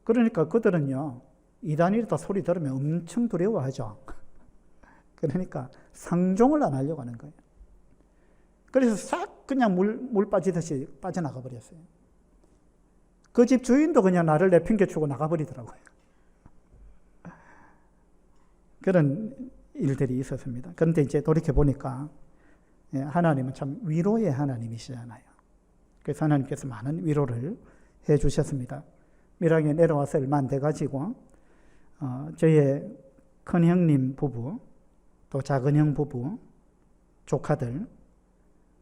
그러니까 그들은요, 이단이다 소리 들으면 엄청 두려워하죠. 그러니까 상종을 안 하려고 하는 거예요. 그래서 싹 그냥 물 빠지듯이 빠져나가 버렸어요. 그 집 주인도 그냥 나를 내팽개치고 나가버리더라고요. 그런 일들이 있었습니다. 그런데 이제 돌이켜보니까 하나님은 참 위로의 하나님이시잖아요. 그래서 하나님께서 많은 위로를 해 주셨습니다. 밀양에 내려와서 얼마 안 돼가지고 저의 큰 형님 부부, 또 작은 형 부부, 조카들,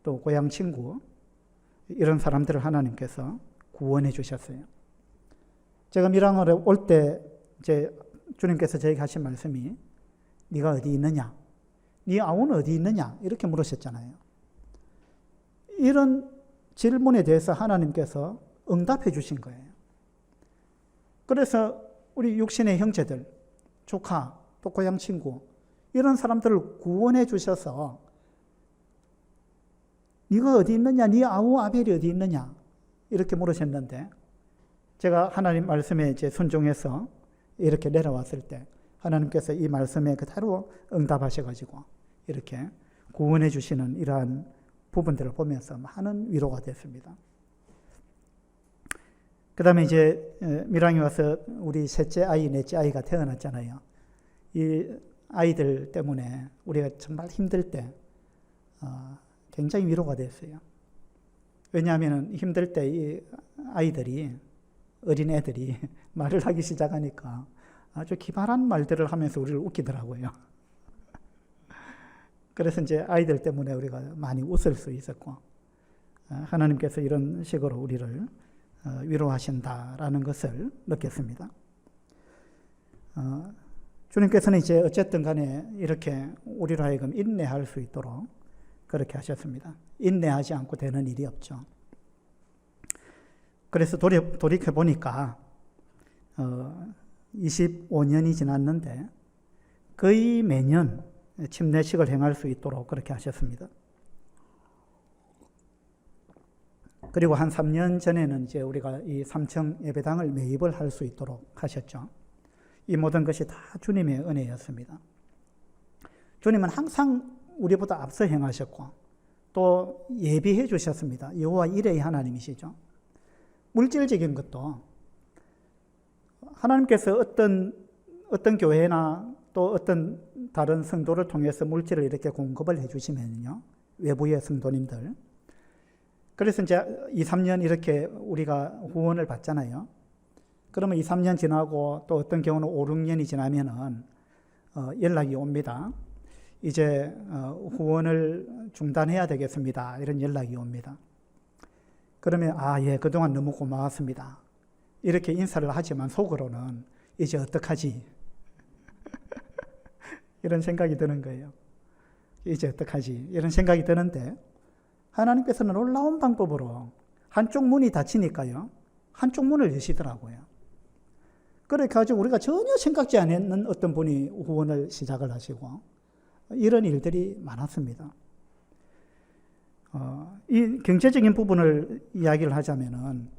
또 고향 친구, 이런 사람들을 하나님께서 구원해 주셨어요. 제가 밀양을 올 때 이제 주님께서 저에게 하신 말씀이 네가 어디 있느냐? 네 아우는 어디 있느냐? 이렇게 물으셨잖아요. 이런 질문에 대해서 하나님께서 응답해 주신 거예요. 그래서 우리 육신의 형제들, 조카, 또 고향 친구, 이런 사람들을 구원해 주셔서 네가 어디 있느냐? 네 아우 아벨이 어디 있느냐? 이렇게 물으셨는데 제가 하나님 말씀에 이제 순종해서 이렇게 내려왔을 때 하나님께서 이 말씀에 그대로 응답하셔가지고 이렇게 구원해 주시는 이러한 부분들을 보면서 많은 위로가 됐습니다. 그 다음에 이제 밀양에 와서 우리 셋째 아이, 넷째 아이가 태어났잖아요. 이 아이들 때문에 우리가 정말 힘들 때 굉장히 위로가 됐어요. 왜냐하면 힘들 때 이 아이들이, 어린 애들이 말을 하기 시작하니까 아주 기발한 말들을 하면서 우리를 웃기더라고요. 그래서 이제 아이들 때문에 우리가 많이 웃을 수 있었고, 하나님께서 이런 식으로 우리를 위로하신다라는 것을 느꼈습니다. 주님께서는 이제 어쨌든 간에 이렇게 우리로 하여금 인내할 수 있도록 그렇게 하셨습니다. 인내하지 않고 되는 일이 없죠. 그래서 돌이켜보니까 25년이 지났는데 거의 매년 침례식을 행할 수 있도록 그렇게 하셨습니다. 그리고 한 3년 전에는 이제 우리가 이 3층 예배당을 매입을 할 수 있도록 하셨죠. 이 모든 것이 다 주님의 은혜였습니다. 주님은 항상 우리보다 앞서 행하셨고 또 예비해 주셨습니다. 여호와 이레의 하나님이시죠. 물질적인 것도 하나님께서 어떤 교회나 또 어떤 다른 성도를 통해서 물질을 이렇게 공급을 해 주시면요. 외부의 성도님들. 그래서 이제 2, 3년 이렇게 우리가 후원을 받잖아요. 그러면 2, 3년 지나고 또 어떤 경우는 5, 6년이 지나면은 연락이 옵니다. 이제 후원을 중단해야 되겠습니다. 이런 연락이 옵니다. 그러면 예, 그동안 너무 고마웠습니다. 이렇게 인사를 하지만 속으로는 이제 어떡하지? 이런 생각이 드는 거예요. 이제 어떡하지? 이런 생각이 드는데 하나님께서는 놀라운 방법으로 한쪽 문이 닫히니까요. 한쪽 문을 여시더라고요. 그래 가지고 우리가 전혀 생각지 않는 어떤 분이 후원을 시작을 하시고 이런 일들이 많았습니다. 이 경제적인 부분을 이야기를 하자면은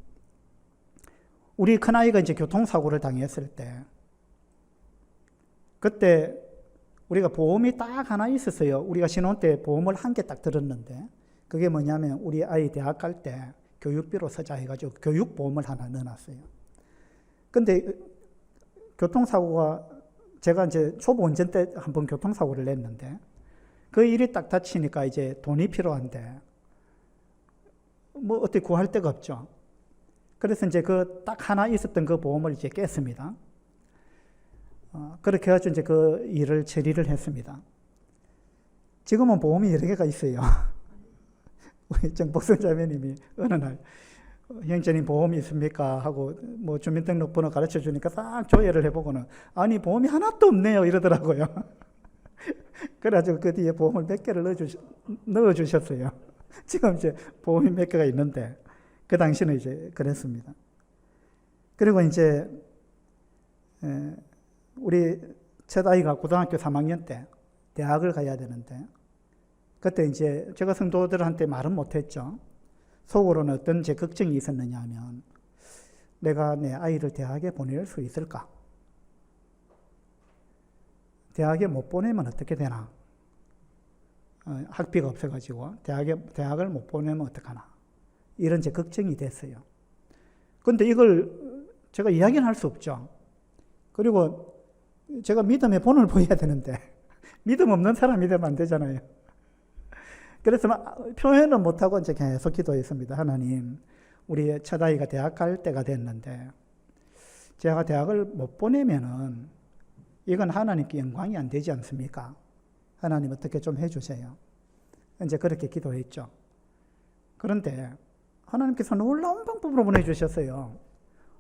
우리 큰아이가 이제 교통사고를 당했을 때 그때 우리가 보험이 딱 하나 있었어요. 우리가 신혼 때 보험을 한 개 딱 들었는데 그게 뭐냐면 우리 아이 대학 갈 때 교육비로 쓰자 해가지고 교육보험을 하나 넣어놨어요. 근데 교통사고가 제가 이제 초보 운전 때 한번 교통사고를 냈는데 그 일이 딱 닥치니까 이제 돈이 필요한데 뭐 어떻게 구할 데가 없죠. 그래서 이제 그 딱 하나 있었던 그 보험을 이제 깼습니다. 그렇게 해가지고 이제 그 일을 처리를 했습니다. 지금은 보험이 여러 개가 있어요. 우리 정복선 자매님이 어느 날 형제님 보험이 있습니까? 하고 뭐 주민등록번호 가르쳐 주니까 싹 조회를 해보고는 아니 보험이 하나도 없네요 이러더라고요. 그래가지고 그 뒤에 보험을 몇 개를 넣어주셨어요. 지금 이제 보험이 몇 개가 있는데 그 당시는 이제 그랬습니다. 그리고 이제 우리 첫 아이가 고등학교 3학년 때 대학을 가야 되는데 그때 이제 제가 성도들한테 말은 못했죠. 속으로는 어떤 제 걱정이 있었느냐 하면 내가 내 아이를 대학에 보낼 수 있을까? 대학에 못 보내면 어떻게 되나? 학비가 없어가지고 대학을 못 보내면 어떡하나? 이런 제 걱정이 됐어요. 그런데 이걸 제가 이야기는 할 수 없죠. 그리고 제가 믿음의 본을 보여야 되는데 믿음 없는 사람이 되면 안 되잖아요. 그래서 표현은 못하고 이제 계속 기도했습니다. 하나님, 우리 첫 아이가 대학 갈 때가 됐는데 제가 대학을 못 보내면은 이건 하나님께 영광이 안 되지 않습니까? 하나님 어떻게 좀 해주세요. 이제 그렇게 기도했죠. 그런데 하나님께서 놀라운 방법으로 보내주셨어요.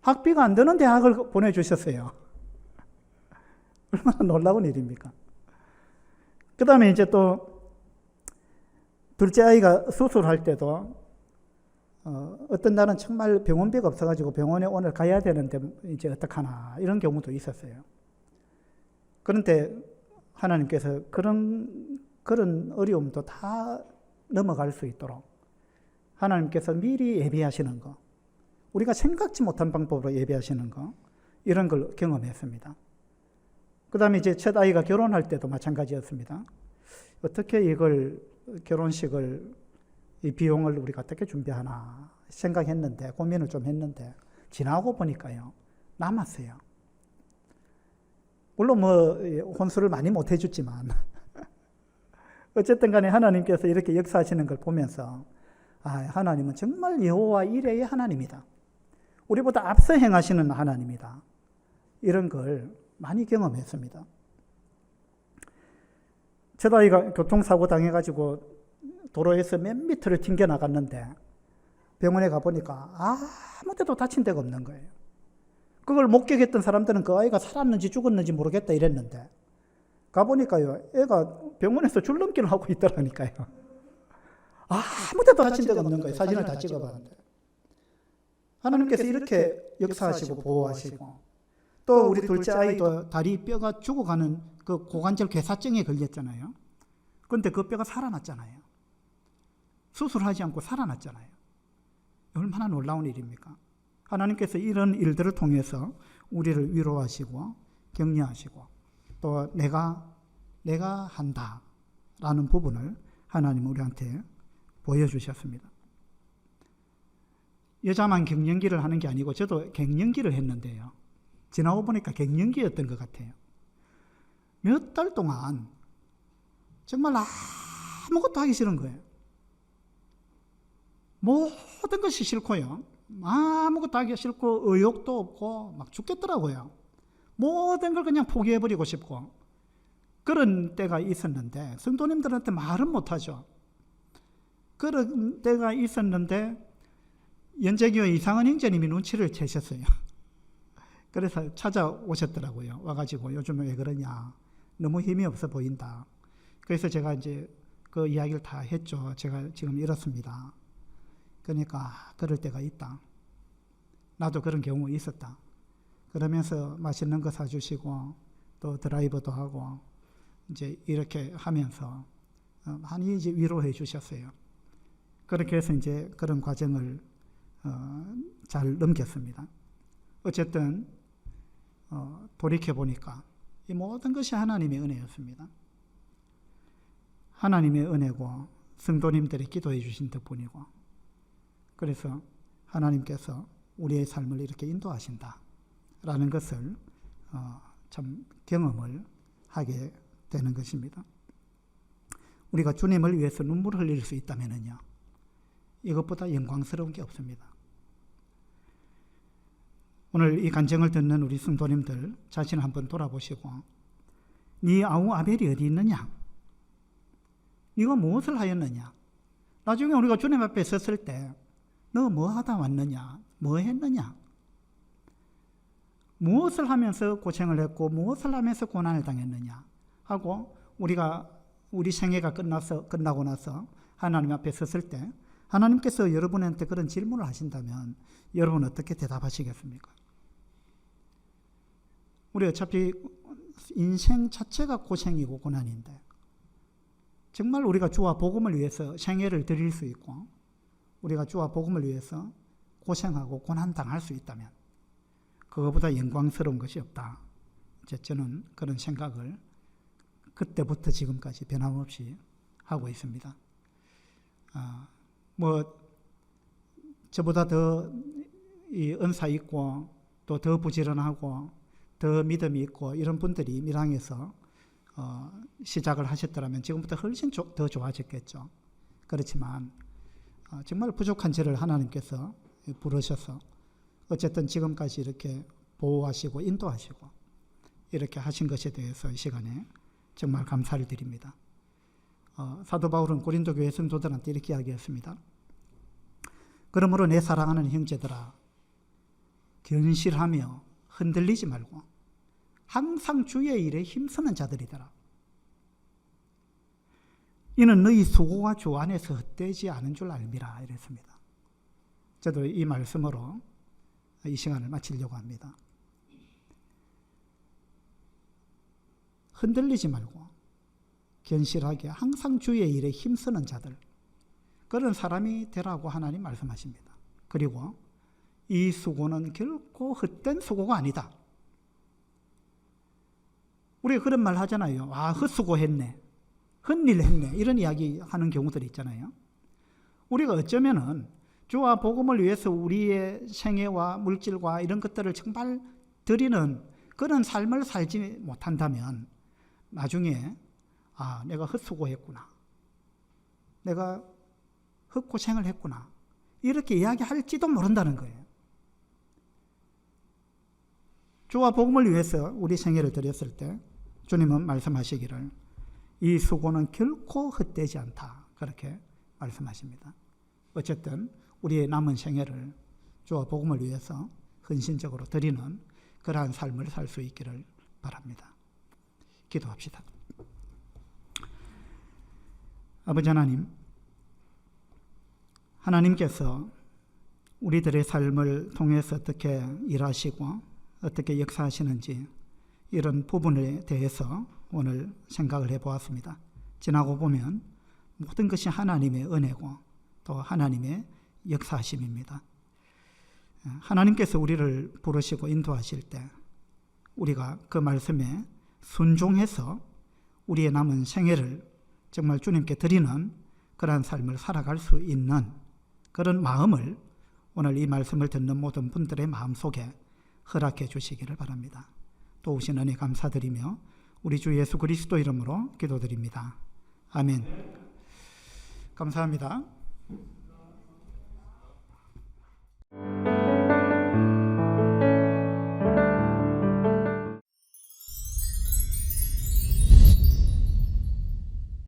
학비가 안 드는 대학을 보내주셨어요. 얼마나 놀라운 일입니까? 그 다음에 이제 또 둘째 아이가 수술할 때도 어떤 날은 정말 병원비가 없어가지고 병원에 오늘 가야 되는데 이제 어떡하나 이런 경우도 있었어요. 그런데 하나님께서 그런 어려움도 다 넘어갈 수 있도록 하나님께서 미리 예비하시는 거, 우리가 생각지 못한 방법으로 예비하시는 거, 이런 걸 경험했습니다. 그 다음에 이제 첫 아이가 결혼할 때도 마찬가지였습니다. 어떻게 이걸 결혼식을 이 비용을 우리가 어떻게 준비하나 생각했는데, 고민을 좀 했는데 지나고 보니까요 남았어요. 물론 뭐 혼수를 많이 못 해줬지만 어쨌든 간에 하나님께서 이렇게 역사하시는 걸 보면서 하나님은 정말 여호와 이레의 하나님이다. 우리보다 앞서 행하시는 하나님이다. 이런 걸 많이 경험했습니다. 첫 아이가 교통사고 당해가지고 도로에서 몇 미터를 튕겨 나갔는데 병원에 가보니까 아무 데도 다친 데가 없는 거예요. 그걸 목격했던 사람들은 그 아이가 살았는지 죽었는지 모르겠다 이랬는데 가보니까요, 애가 병원에서 줄넘기를 하고 있더라니까요. 아무 데도 다친 데가 없는 거예요. 사진을 다 찍어봤는데. 하나님께서 이렇게 역사하시고 보호하시고, 또 우리 둘째 아이도 다리 뼈가 죽어가는 그 고관절 괴사증에 걸렸잖아요. 그런데 그 뼈가 살아났잖아요. 수술하지 않고 살아났잖아요. 얼마나 놀라운 일입니까? 하나님께서 이런 일들을 통해서 우리를 위로하시고 격려하시고 또 내가 한다라는 부분을 하나님 우리한테 보여주셨습니다. 여자만 갱년기를 하는 게 아니고 저도 갱년기를 했는데요. 지나고 보니까 갱년기였던 것 같아요. 몇 달 동안 정말 아무것도 하기 싫은 거예요. 모든 것이 싫고요. 아무것도 하기 싫고 의욕도 없고 막 죽겠더라고요. 모든 걸 그냥 포기해버리고 싶고 그런 때가 있었는데 성도님들한테 말은 못하죠. 그런 때가 있었는데 연재교회 이상은 형제님이 눈치를 채셨어요. 그래서 찾아오셨더라고요. 와가지고 요즘 왜 그러냐. 너무 힘이 없어 보인다. 그래서 제가 이제 그 이야기를 다 했죠. 제가 지금 이렇습니다. 그러니까 그럴 때가 있다. 나도 그런 경우 있었다. 그러면서 맛있는 거 사주시고 또 드라이브도 하고 이제 이렇게 하면서 많이 이제 위로해 주셨어요. 그렇게 해서 이제 그런 과정을 잘 넘겼습니다. 어쨌든 돌이켜 보니까 이 모든 것이 하나님의 은혜였습니다. 하나님의 은혜고 성도님들이 기도해 주신 덕분이고 그래서 하나님께서 우리의 삶을 이렇게 인도하신다라는 것을 참 경험을 하게 되는 것입니다. 우리가 주님을 위해서 눈물을 흘릴 수 있다면요, 이것보다 영광스러운 게 없습니다. 오늘 이 간증을 듣는 우리 성도님들 자신을 한번 돌아보시고 네 아우 아벨이 어디 있느냐? 네가 무엇을 하였느냐? 나중에 우리가 주님 앞에 섰을 때 너 뭐 하다 왔느냐? 뭐 했느냐? 무엇을 하면서 고생을 했고 무엇을 하면서 고난을 당했느냐? 하고 우리가 우리 생애가 끝나고 나서 하나님 앞에 섰을 때 하나님께서 여러분한테 그런 질문을 하신다면 여러분 어떻게 대답하시겠습니까? 우리 어차피 인생 자체가 고생이고 고난인데 정말 우리가 주와 복음을 위해서 생애를 드릴 수 있고 우리가 주와 복음을 위해서 고생하고 고난당할 수 있다면 그거보다 영광스러운 것이 없다. 이제 저는 그런 생각을 그때부터 지금까지 변함없이 하고 있습니다. 저보다 더 이 은사 있고 또 더 부지런하고 더 믿음이 있고 이런 분들이 밀항에서 시작을 하셨더라면 지금부터 훨씬 더 좋아졌겠죠. 그렇지만 정말 부족한 저를 하나님께서 부르셔서 어쨌든 지금까지 이렇게 보호하시고 인도하시고 이렇게 하신 것에 대해서 이 시간에 정말 감사를 드립니다. 사도 바울은 고린도 교회 성도들한테 이렇게 이야기했습니다. 그러므로 내 사랑하는 형제들아, 견실하며 흔들리지 말고 항상 주의 일에 힘쓰는 자들이더라. 이는 너희 수고가 주 안에서 헛되지 않은 줄 알미라 이랬습니다. 저도 이 말씀으로 이 시간을 마치려고 합니다. 흔들리지 말고 견실하게 항상 주의 일에 힘쓰는 자들, 그런 사람이 되라고 하나님 말씀하십니다. 그리고 이 수고는 결코 헛된 수고가 아니다. 우리가 그런 말 하잖아요. 헛수고했네, 헛일 했네, 이런 이야기 하는 경우들이 있잖아요. 우리가 어쩌면은 주와 복음을 위해서 우리의 생애와 물질과 이런 것들을 정말 드리는 그런 삶을 살지 못한다면 나중에 내가 헛수고했구나, 내가 헛고생을 했구나, 이렇게 이야기할지도 모른다는 거예요. 주와 복음을 위해서 우리 생애를 드렸을 때 주님은 말씀하시기를 이 수고는 결코 헛되지 않다, 그렇게 말씀하십니다. 어쨌든 우리의 남은 생애를 주와 복음을 위해서 헌신적으로 드리는 그러한 삶을 살 수 있기를 바랍니다. 기도합시다. 아버지 하나님, 하나님께서 우리들의 삶을 통해서 어떻게 일하시고 어떻게 역사하시는지 이런 부분에 대해서 오늘 생각을 해보았습니다. 지나고 보면 모든 것이 하나님의 은혜고 또 하나님의 역사하심입니다. 하나님께서 우리를 부르시고 인도하실 때 우리가 그 말씀에 순종해서 우리의 남은 생애를 정말 주님께 드리는 그러한 삶을 살아갈 수 있는 그런 마음을 오늘 이 말씀을 듣는 모든 분들의 마음속에 허락해 주시기를 바랍니다. 도우신 은혜 감사드리며 우리 주 예수 그리스도 이름으로 기도드립니다. 아멘. 감사합니다.